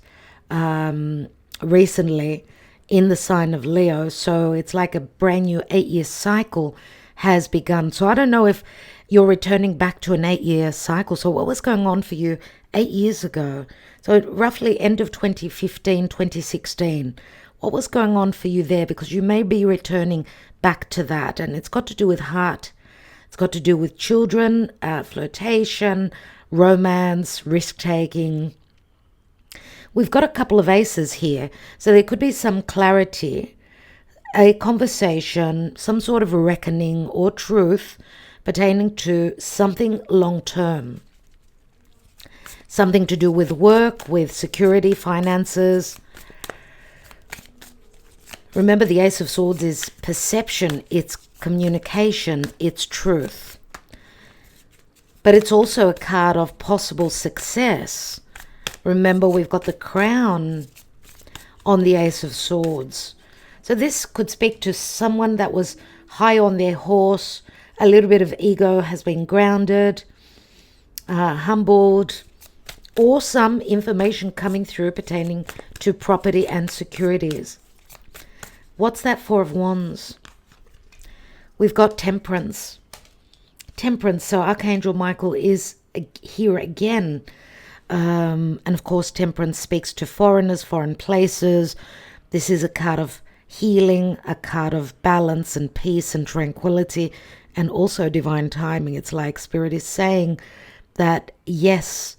recently in the sign of Leo, so it's like a brand new 8-year cycle has begun. So I don't know if you're returning back to an 8-year cycle. So what was going on for you 8 years ago? So roughly end of 2015, 2016. What was going on for you there? Because you may be returning back to that, and it's got to do with heart. It's got to do with children, flirtation, romance, risk-taking. We've got a couple of aces here, so there could be some clarity, a conversation, some sort of a reckoning or truth pertaining to something long-term. Something to do with work, with security, finances. Remember, the Ace of Swords is perception, it's communication, it's truth. But it's also a card of possible success. Remember, we've got the crown on the Ace of Swords. So this could speak to someone that was high on their horse. A little bit of ego has been grounded, humbled, or some information coming through pertaining to property and securities. What's that Four of Wands? We've got Temperance. Temperance, so Archangel Michael is here again. And of course, Temperance speaks to foreigners, foreign places. This is a card of healing, a card of balance and peace and tranquility, and also divine timing. It's like Spirit is saying that, yes,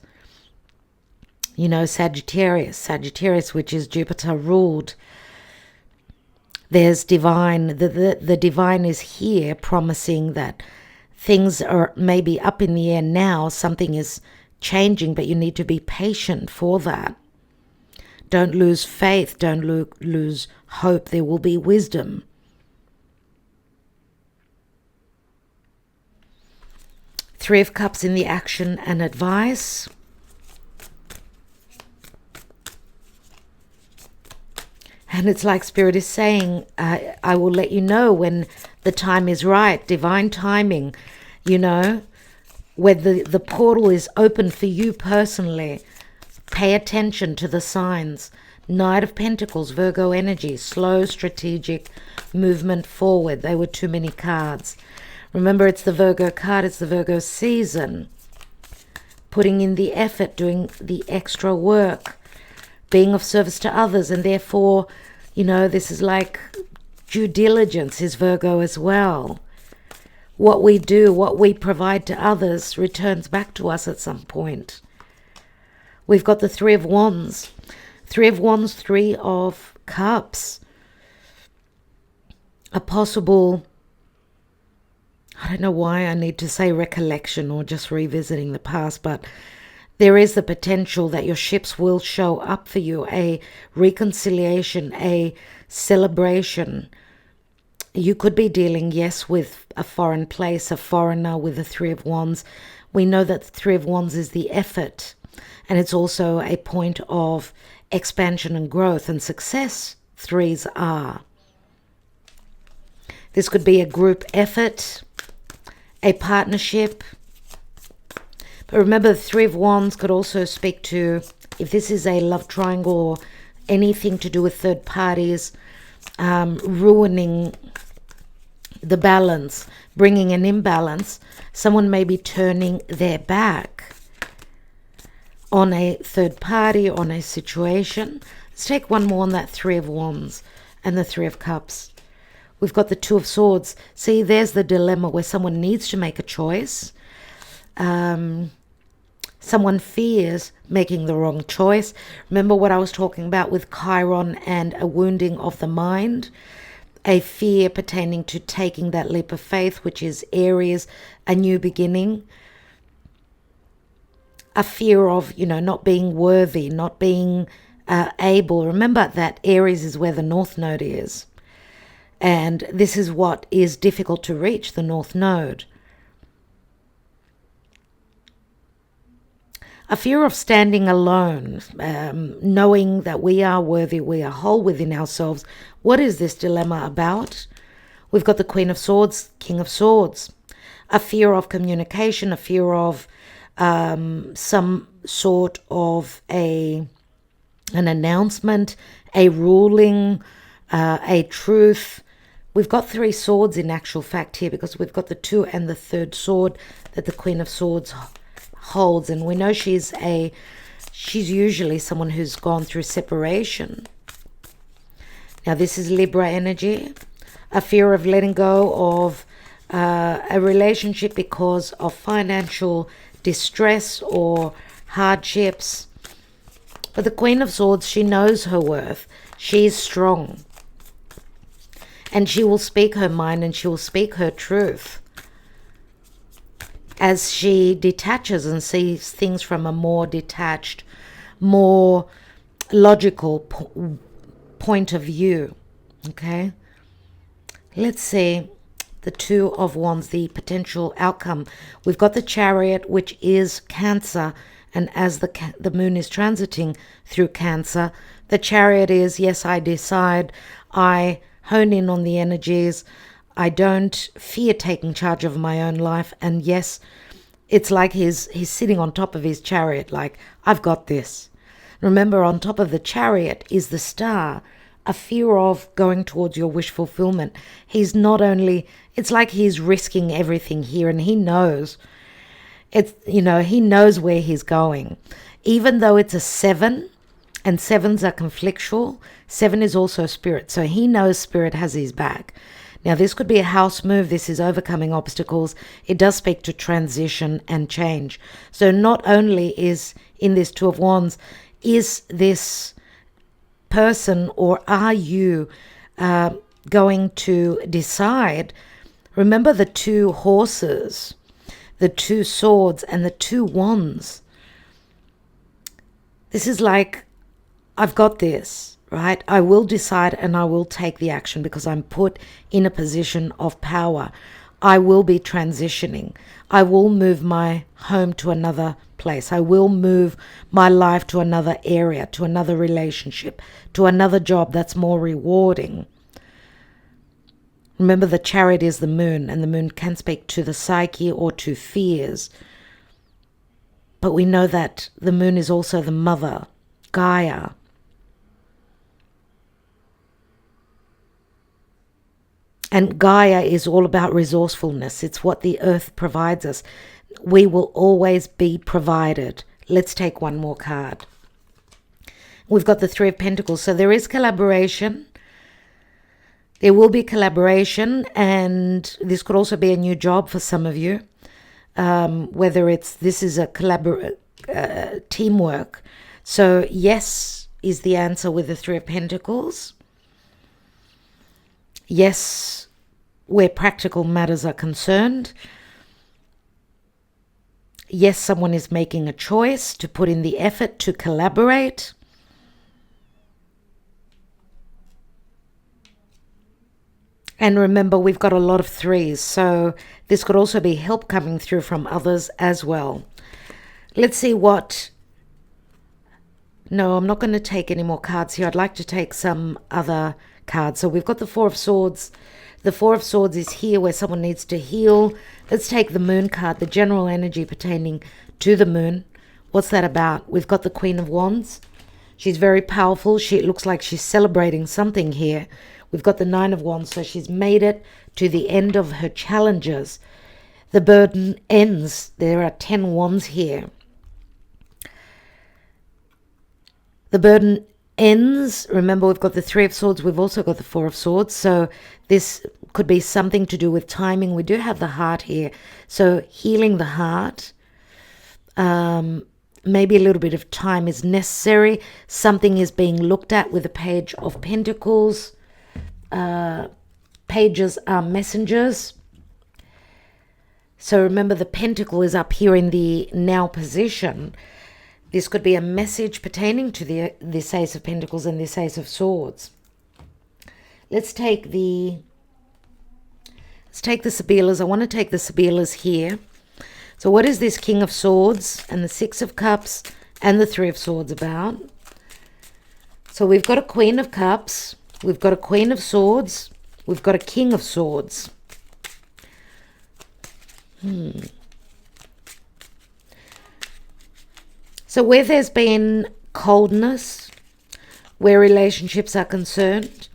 Sagittarius, which is Jupiter ruled, there's divine, the divine is here promising that things are maybe up in the air now, something is changing, but you need to be patient for that. Don't lose faith, don't lose hope. There will be wisdom. Three of Cups in the action and advice. And it's like Spirit is saying, I will let you know when the time is right, divine timing, where the portal is open for you personally. Pay attention to the signs. Knight of Pentacles, Virgo energy, slow, strategic movement forward. They were too many cards. Remember, it's the Virgo card, it's the Virgo season. Putting in the effort, doing the extra work, being of service to others, and therefore, this is like due diligence is Virgo as well. What we do, what we provide to others returns back to us at some point. We've got the Three of Wands. Three of Wands, Three of Cups. A possible, I don't know why I need to say recollection or just revisiting the past, but there is the potential that your ships will show up for you, a reconciliation, a celebration. You could be dealing, yes, with a foreign place, a foreigner with the Three of Wands. We know that the Three of Wands is the effort, and it's also a point of expansion and growth and success. Threes are. This could be a group effort, a partnership. But remember, the Three of Wands could also speak to, if this is a love triangle or anything to do with third parties, ruining the balance, bringing an imbalance. Someone may be turning their back on a third party, on a situation. Let's take one more on that Three of Wands and the Three of Cups. We've got the Two of Swords. See, there's the dilemma where someone needs to make a choice. Someone fears making the wrong choice. Remember what I was talking about with Chiron and a wounding of the mind? A fear pertaining to taking that leap of faith, which is Aries, a new beginning. A fear of, not being worthy, not being able. Remember that Aries is where the North Node is. And this is what is difficult to reach, the North Node. A fear of standing alone, knowing that we are worthy, we are whole within ourselves. What is this dilemma about? We've got the Queen of Swords, King of Swords. A fear of communication, a fear of some sort of an announcement, a ruling, a truth. We've got three swords in actual fact here, because we've got the two and the third sword that the Queen of Swords holds, and we know she's usually someone who's gone through separation. Now this is Libra energy, a fear of letting go of a relationship because of financial distress or hardships. But the Queen of Swords, she knows her worth. She's strong, and she will speak her mind, and she will speak her truth as she detaches and sees things from a more detached, more logical point of view. Okay, let's see the Two of Wands, the potential outcome. We've got the Chariot, which is Cancer, and as the moon is transiting through Cancer, the Chariot is, yes, I decide, I hone in on the energies, I don't fear taking charge of my own life. And yes, it's like he's sitting on top of his chariot, like, I've got this. Remember, on top of the Chariot is the star, a fear of going towards your wish fulfillment. He's not only, it's like he's risking everything here, and he knows, he knows where he's going. Even though it's a 7, and 7s are conflictual, 7 is also spirit. So he knows spirit has his back. Now, this could be a house move. This is overcoming obstacles. It does speak to transition and change. So not only is in this Two of Wands, is this person, or are you going to decide? Remember the two horses, the two swords, and the two wands. This is like, I've got this. Right? I will decide and I will take the action because I'm put in a position of power. I will be transitioning. I will move my home to another place. I will move my life to another area, to another relationship, to another job that's more rewarding. Remember, the Chariot is the moon, and the moon can speak to the psyche or to fears. But we know that the moon is also the mother, Gaia. And Gaia is all about resourcefulness. It's what the earth provides us. We will always be provided. Let's take one more card. We've got the Three of Pentacles. So there is collaboration. There will be collaboration, and this could also be a new job for some of you. Whether this is a teamwork. So yes is the answer with the Three of Pentacles. Yes, where practical matters are concerned. Yes, someone is making a choice to put in the effort to collaborate. And remember, we've got a lot of threes, so this could also be help coming through from others as well. Let's see what... No, I'm not going to take any more cards here. I'd like to take some other cards. So we've got the Four of Swords. The Four of Swords is here where someone needs to heal. Let's take the Moon card, the general energy pertaining to the Moon. What's that about? We've got the Queen of Wands. She's very powerful. It looks like she's celebrating something here. We've got the Nine of Wands, so she's made it to the end of her challenges. The burden ends. There are 10 wands here. The burden ends. Remember, we've got the 3 of swords. We've also got the 4 of swords. So this could be something to do with timing. We do have the heart here. So healing the heart. Maybe a little bit of time is necessary. Something is being looked at with the Page of Pentacles. Pages are messengers. So remember, the pentacle is up here in the now position. This could be a message pertaining to this Ace of Pentacles and this Ace of Swords. Let's take the Sibilas. I want to take the Sibilas here. So what is this King of Swords and the 6 of Cups and the 3 of Swords about? So we've got a Queen of Cups. We've got a Queen of Swords. We've got a King of Swords. So where there's been coldness, where relationships are concerned,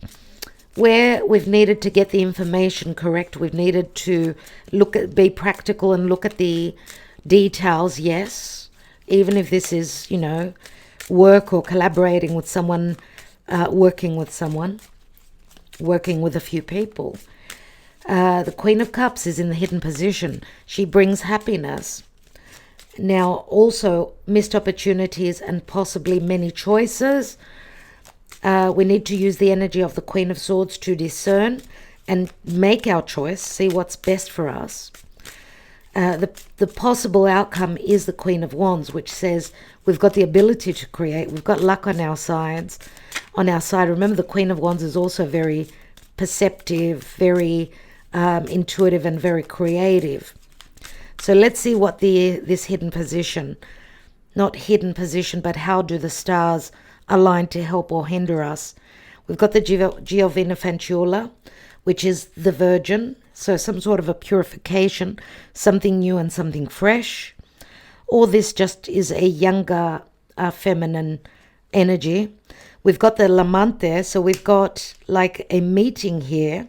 where we've needed to get the information correct, we've needed to be practical and look at the details, yes. Even if this is, work or collaborating with someone, working with a few people. The Queen of Cups is in the hidden position. She brings happiness. Now, also missed opportunities and possibly many choices. We need to use the energy of the Queen of Swords to discern and make our choice, see what's best for us. The possible outcome is the Queen of Wands, which says we've got the ability to create. We've got luck on our side. Remember, the Queen of Wands is also very perceptive, very intuitive, and very creative. So let's see what this hidden position, not hidden position, but how do the stars align to help or hinder us? We've got the Giovina Fanciulla, which is the Virgin, so some sort of a purification, something new and something fresh. Or this just is a younger feminine energy. We've got the Lamante, so we've got like a meeting here.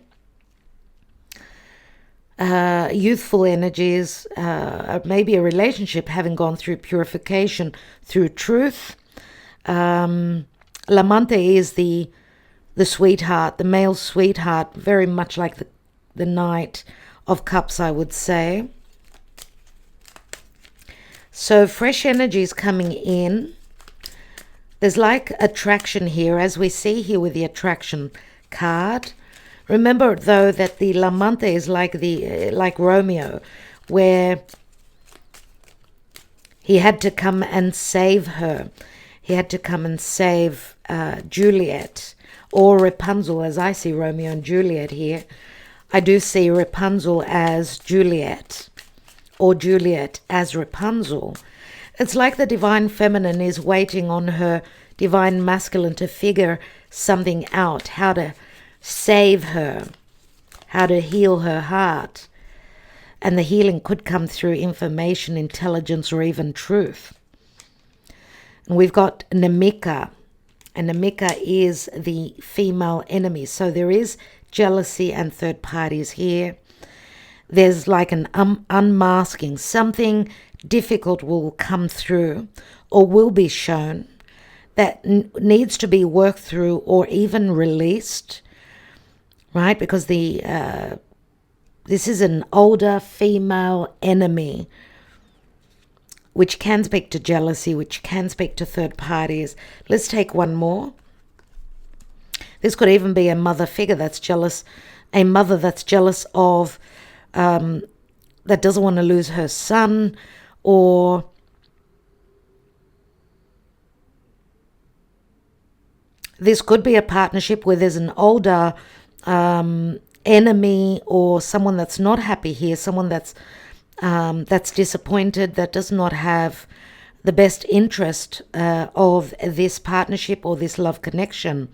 Youthful energies, maybe a relationship having gone through purification, through truth. Lamante is the sweetheart, the male sweetheart, very much like the Knight of Cups, I would say. So fresh energies coming in. There's like attraction here, as we see here with the attraction card. Remember, though, that the Lamante is like Romeo, where he had to come and save her. He had to come and save Juliet, or Rapunzel, as I see Romeo and Juliet here. I do see Rapunzel as Juliet, or Juliet as Rapunzel. It's like the divine feminine is waiting on her divine masculine to figure something out, how to save her, how to heal her heart. And the healing could come through information, intelligence, or even truth. And we've got Namika, and Namika is the female enemy. So there is jealousy and third parties here. There's like an unmasking. Something difficult will come through or will be shown that needs to be worked through or even released. Right, because this is an older female enemy, which can speak to jealousy, which can speak to third parties. Let's take one more. This could even be a mother figure that's jealous, a mother that's jealous of, that doesn't want to lose her son, or this could be a partnership where there's an older enemy or someone that's not happy here, someone that's disappointed, that does not have the best interest of this partnership or this love connection,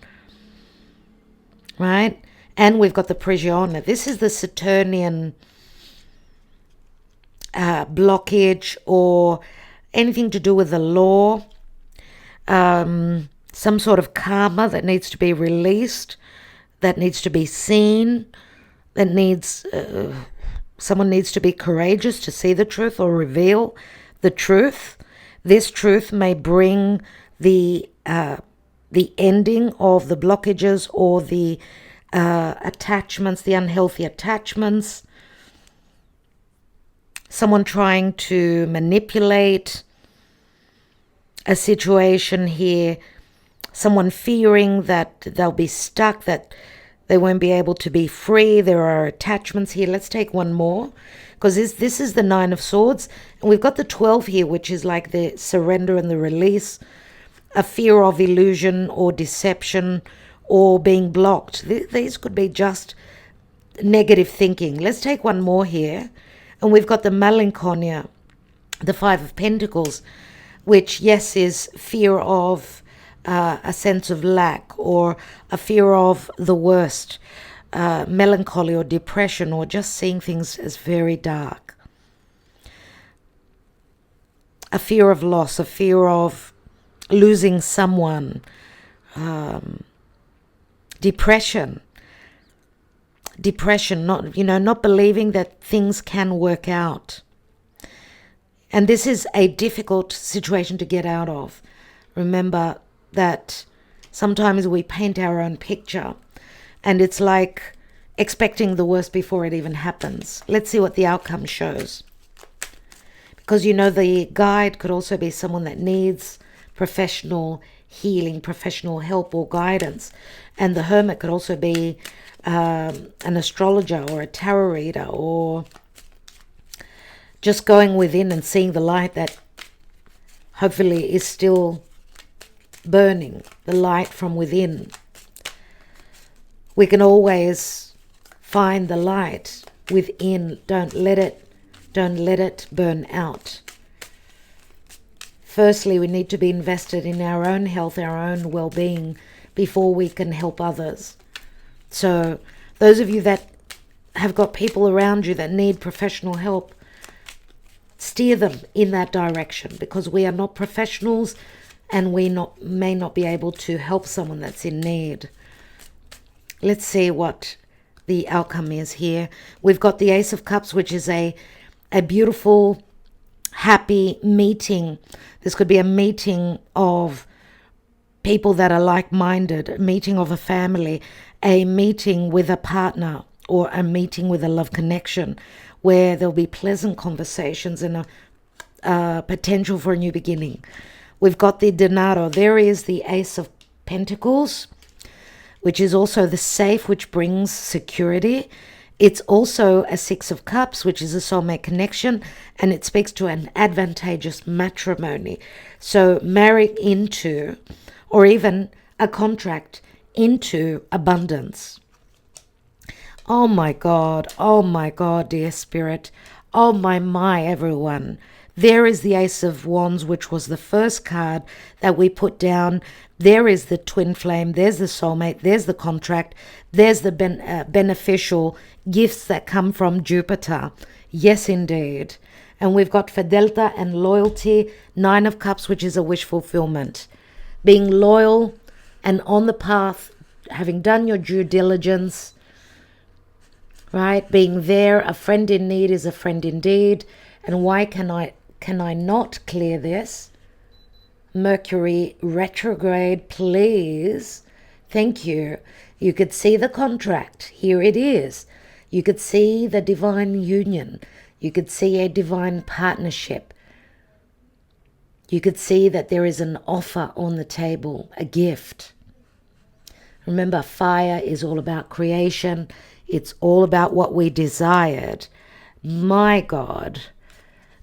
right? And we've got the Prigione. This is the Saturnian blockage or anything to do with the law, some sort of karma that needs to be released, that needs to be seen, that needs, someone needs to be courageous to see the truth or reveal the truth. This truth may bring the ending of the blockages or the attachments, the unhealthy attachments. Someone trying to manipulate a situation here. Someone fearing that they'll be stuck, that they won't be able to be free. There are attachments here. Let's take one more, because this is the Nine of Swords. And we've got the 12 here, which is like the surrender and the release. A fear of illusion or deception or being blocked. These could be just negative thinking. Let's take one more here. And we've got the melancholia, the Five of Pentacles, which, yes, is fear of a sense of lack or a fear of the worst, melancholy or depression, or just seeing things as very dark. A fear of loss, a fear of losing someone, depression, not believing that things can work out. And this is a difficult situation to get out of. Remember that sometimes we paint our own picture, and it's like expecting the worst before it even happens. Let's see what the outcome shows. Because, the guide could also be someone that needs professional healing, professional help or guidance. And the Hermit could also be an astrologer or a tarot reader, or just going within and seeing the light that hopefully is still burning, the light from within. We can always find the light within. Don't let it burn out. Firstly, we need to be invested in our own health, our own well-being, before we can help others. So those of you that have got people around you that need professional help, steer them in that direction, because we are not professionals and we may not be able to help someone that's in need. Let's see what the outcome is here. We've got the Ace of Cups, which is a beautiful, happy meeting. This could be a meeting of people that are like-minded, a meeting of a family, a meeting with a partner, or a meeting with a love connection, where there'll be pleasant conversations and a potential for a new beginning. We've got the Denaro. There is the Ace of Pentacles, which is also the safe, which brings security. It's also a Six of Cups, which is a soulmate connection, and it speaks to an advantageous matrimony. So marrying into, or even a contract into abundance. Oh my God, dear Spirit. Oh my, everyone. There is the Ace of Wands, which was the first card that we put down. There is the twin flame. There's the soulmate. There's the contract. There's the beneficial gifts that come from Jupiter. Yes, indeed. And we've got fidelity and loyalty. Nine of Cups, which is a wish fulfillment. Being loyal and on the path, having done your due diligence, right? Being there. A friend in need is a friend indeed. And why can I not clear this? Mercury retrograde, please. Thank you. You could see the contract. Here it is. You could see the divine union. You could see a divine partnership. You could see that there is an offer on the table, a gift. Remember, fire is all about creation. It's all about what we desired. My God.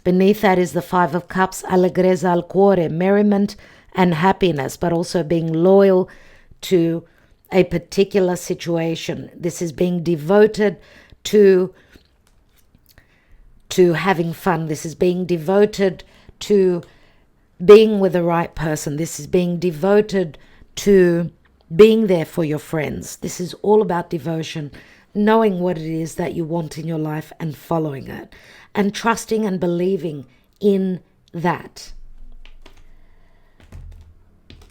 Beneath that is the Five of Cups, allegrezza al cuore, merriment and happiness, but also being loyal to a particular situation. This is being devoted to having fun. This is being devoted to being with the right person. This is being devoted to being there for your friends. This is all about devotion, knowing what it is that you want in your life and following it, and trusting and believing in that.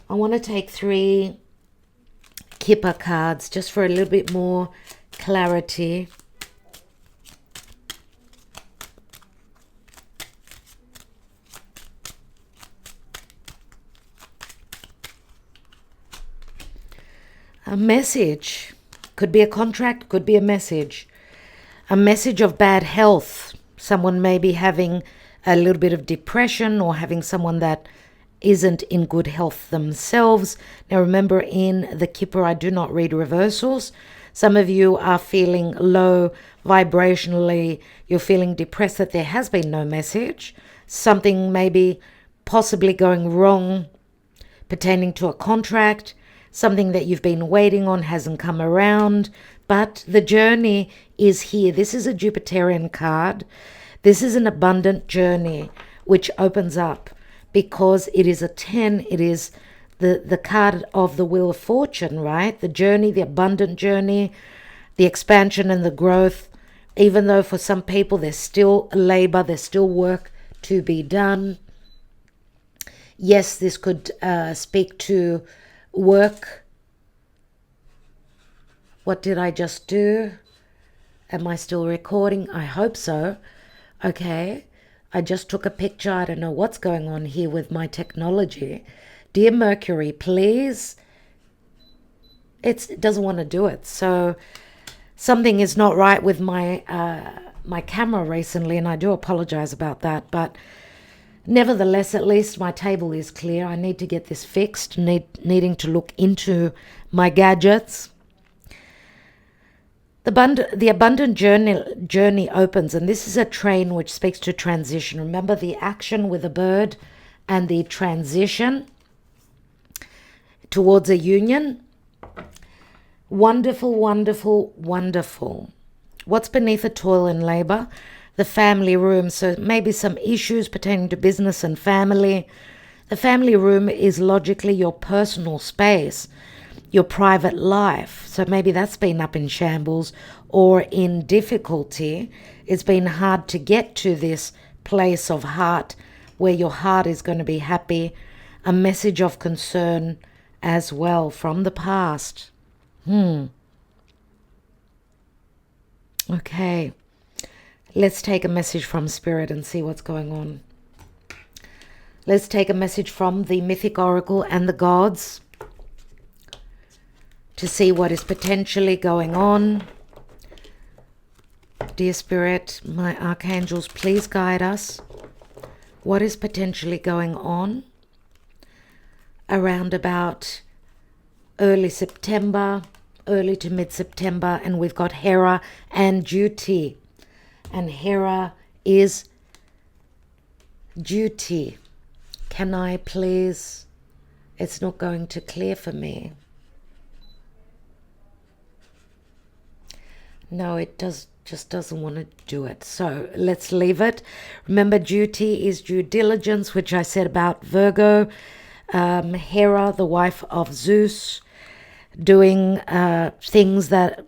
I want to take 3 Kipper cards just for a little bit more clarity. A message. Could be a contract, could be a message. A message of bad health. Someone may be having a little bit of depression or having someone that isn't in good health themselves. Now remember, in the Kipper, I do not read reversals. Some of you are feeling low vibrationally. You're feeling depressed that there has been no message. Something maybe possibly going wrong pertaining to a contract. Something that you've been waiting on hasn't come around. But the journey is here. This is a Jupiterian card. This is an abundant journey which opens up because it is a 10. It is the card of the Wheel of Fortune, right? The journey, the abundant journey, the expansion and the growth. Even though for some people there's still labor, there's still work to be done. Yes, this could speak to work. What did I just do? Am I still recording? I hope so. Okay. I just took a picture. I don't know what's going on here with my technology. Dear Mercury, please. It doesn't want to do it. So something is not right with my my camera recently, and I do apologize about that. But nevertheless, at least my table is clear. I need to get this fixed, needing to look into my gadgets. The abundant journey opens, and this is a train which speaks to transition. Remember the action with a bird and the transition towards a union. Wonderful, wonderful, wonderful. What's beneath the toil and labor? The family room. So maybe some issues pertaining to business and family. The family room is logically your personal space, your private life. So maybe that's been up in shambles or in difficulty. It's been hard to get to this place of heart where your heart is going to be happy. A message of concern as well from the past. Okay. Let's take a message from Spirit and see what's going on. Let's take a message from the mythic oracle and the gods to see what is potentially going on. Dear Spirit, my archangels, please guide us. What is potentially going on around about early September, early to mid-September, and we've got Hera and duty. And Hera is duty. Can I please? It's not going to clear for me. No, it just doesn't want to do it. So let's leave it. Remember, duty is due diligence, which I said about Virgo. Hera, the wife of Zeus, doing things that,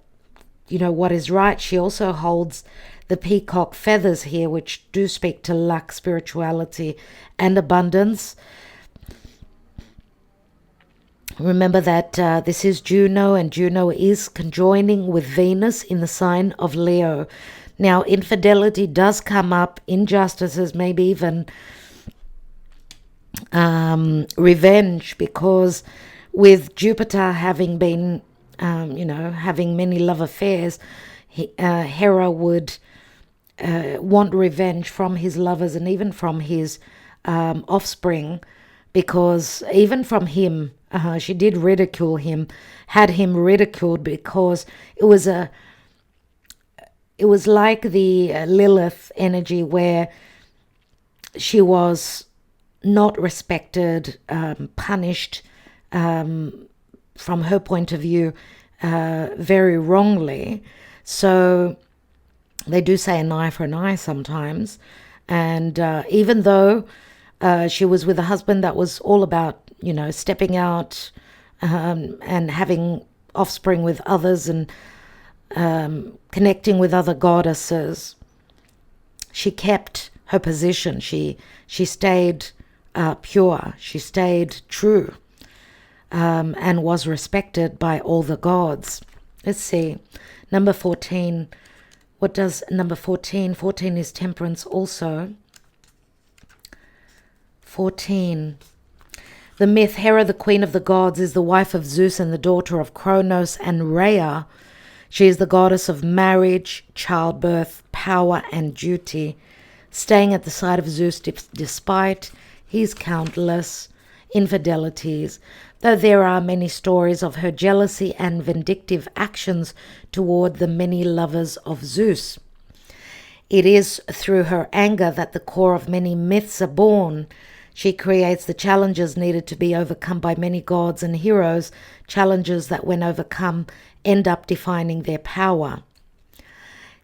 what is right. She also holds the peacock feathers here, which do speak to luck, spirituality, and abundance. Remember that this is Juno, and Juno is conjoining with Venus in the sign of Leo. Now, infidelity does come up, injustices, maybe even revenge, because with Jupiter having been, having many love affairs, Hera would want revenge from his lovers and even from his offspring, because even from him, she did ridicule him, had him ridiculed, because it was like the Lilith energy, where she was not respected, punished from her point of view very wrongly. So they do say an eye for an eye sometimes. And even though she was with a husband that was all about, stepping out and having offspring with others and connecting with other goddesses, she kept her position. She stayed pure. She stayed true, and was respected by all the gods. Let's see. Number 14. What does number 14? 14 is temperance also. 14. The myth, Hera, the queen of the gods, is the wife of Zeus and the daughter of Kronos and Rhea. She is the goddess of marriage, childbirth, power, and duty, staying at the side of Zeus despite his countless infidelities, though there are many stories of her jealousy and vindictive actions toward the many lovers of Zeus. It is through her anger that the core of many myths are born. She creates the challenges needed to be overcome by many gods and heroes, challenges that, when overcome, end up defining their power.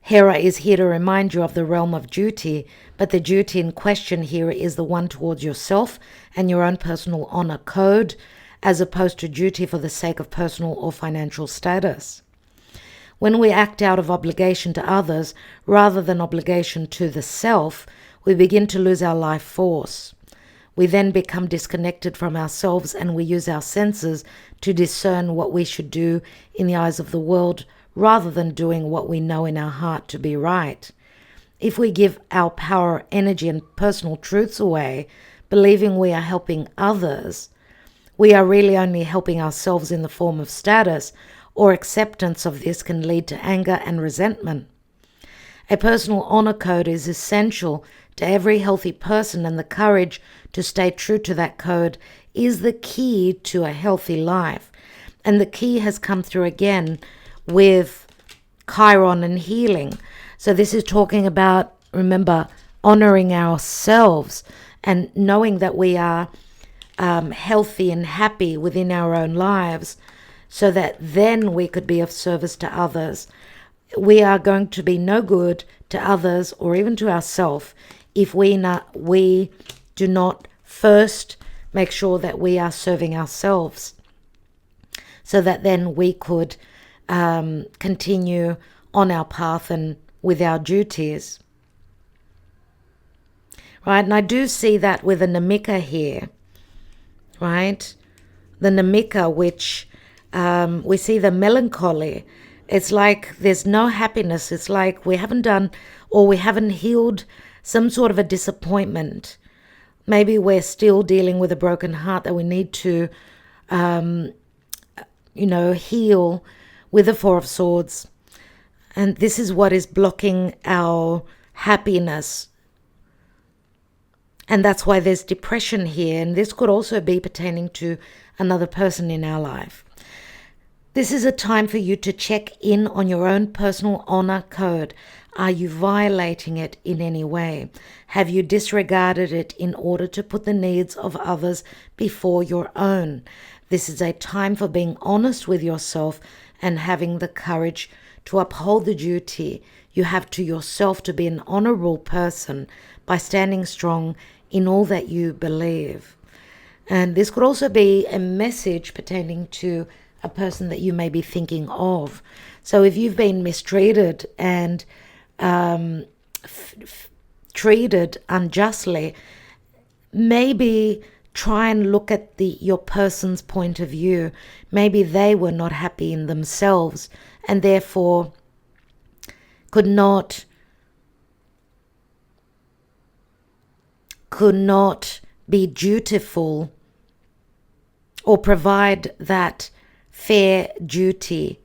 Hera is here to remind you of the realm of duty, but the duty in question here is the one towards yourself and your own personal honor code, as opposed to duty for the sake of personal or financial status. When we act out of obligation to others rather than obligation to the self, we begin to lose our life force. We then become disconnected from ourselves, and we use our senses to discern what we should do in the eyes of the world rather than doing what we know in our heart to be right. If we give our power, energy, and personal truths away, believing we are helping others, we are really only helping ourselves in the form of status, or acceptance of this can lead to anger and resentment. A personal honor code is essential to every healthy person, and the courage to stay true to that code is the key to a healthy life. And the key has come through again with Chiron and healing. So this is talking about, remember, honoring ourselves and knowing that we are healthy and happy within our own lives, so that then we could be of service to others. We are going to be no good to others or even to ourselves if we do not first make sure that we are serving ourselves, so that then we could continue on our path and with our duties. Right, and I do see that with the Namika here, right? The Namika, which we see the melancholy. It's like there's no happiness. It's like we haven't done, or we haven't healed some sort of a disappointment. Maybe we're still dealing with a broken heart that we need to, heal with the Four of Swords. And this is what is blocking our happiness. And that's why there's depression here. And this could also be pertaining to another person in our life. This is a time for you to check in on your own personal honor code. Are you violating it in any way? Have you disregarded it in order to put the needs of others before your own? This is a time for being honest with yourself and having the courage to uphold the duty you have to yourself to be an honorable person by standing strong in all that you believe. And this could also be a message pertaining to a person that you may be thinking of. So if you've been mistreated and treated unjustly, maybe try and look at your person's point of view. Maybe they were not happy in themselves and therefore could not be dutiful or provide that fair duty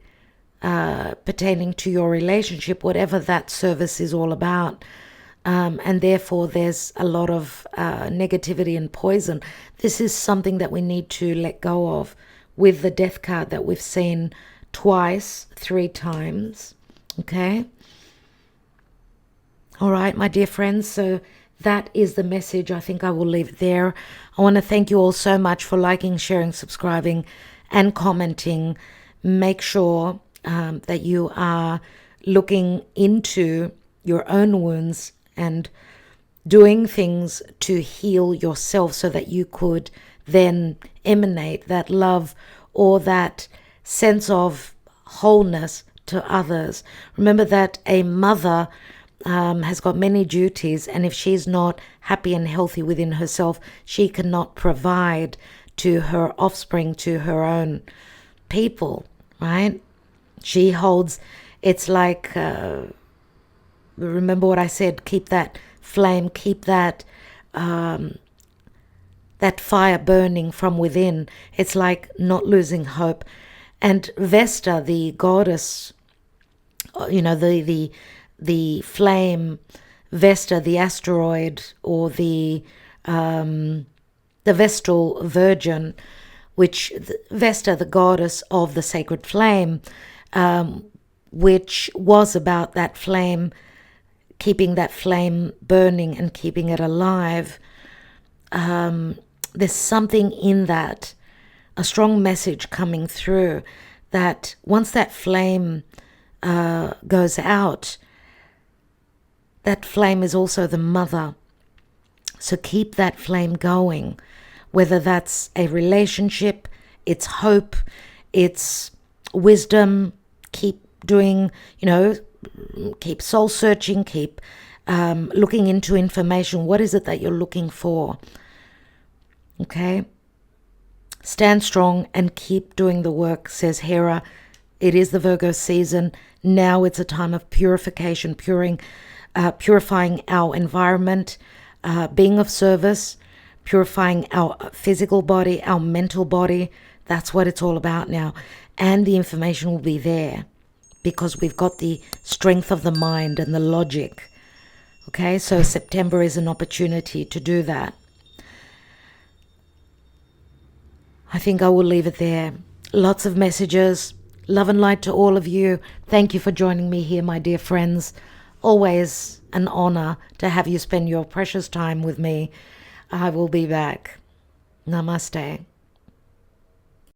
pertaining to your relationship, whatever that service is all about. And therefore there's a lot of negativity and poison. This is something that we need to let go of with the death card that we've seen twice, 3 times. Okay? All right, my dear friends. So that is the message. I think I will leave it there. I want to thank you all so much for liking, sharing, subscribing, and commenting. Make sure that you are looking into your own wounds and doing things to heal yourself so that you could then emanate that love or that sense of wholeness to others. Remember that a mother has got many duties, and if she's not happy and healthy within herself, she cannot provide to her offspring, to her own people, right? She holds, it's like, remember what I said, keep that flame, keep that that fire burning from within. It's like not losing hope. And Vesta, the goddess, the flame, Vesta, the asteroid, or the Vestal Virgin, which Vesta, the goddess of the sacred flame, which was about that flame, keeping that flame burning and keeping it alive. There's something in that, a strong message coming through, that once that flame goes out, that flame is also the mother. So keep that flame going, whether that's a relationship, it's hope, it's wisdom. Keep doing, keep soul searching, keep looking into information. What is it that you're looking for? Okay? Stand strong and keep doing the work, says Hera. It is the Virgo season. Now it's a time of purification, purifying our environment, being of service, purifying our physical body, our mental body. That's what it's all about now. And the information will be there because we've got the strength of the mind and the logic. Okay, so September is an opportunity to do that. I think I will leave it there. Lots of messages. Love and light to all of you. Thank you for joining me here, my dear friends. Always an honor to have you spend your precious time with me. I will be back. Namaste.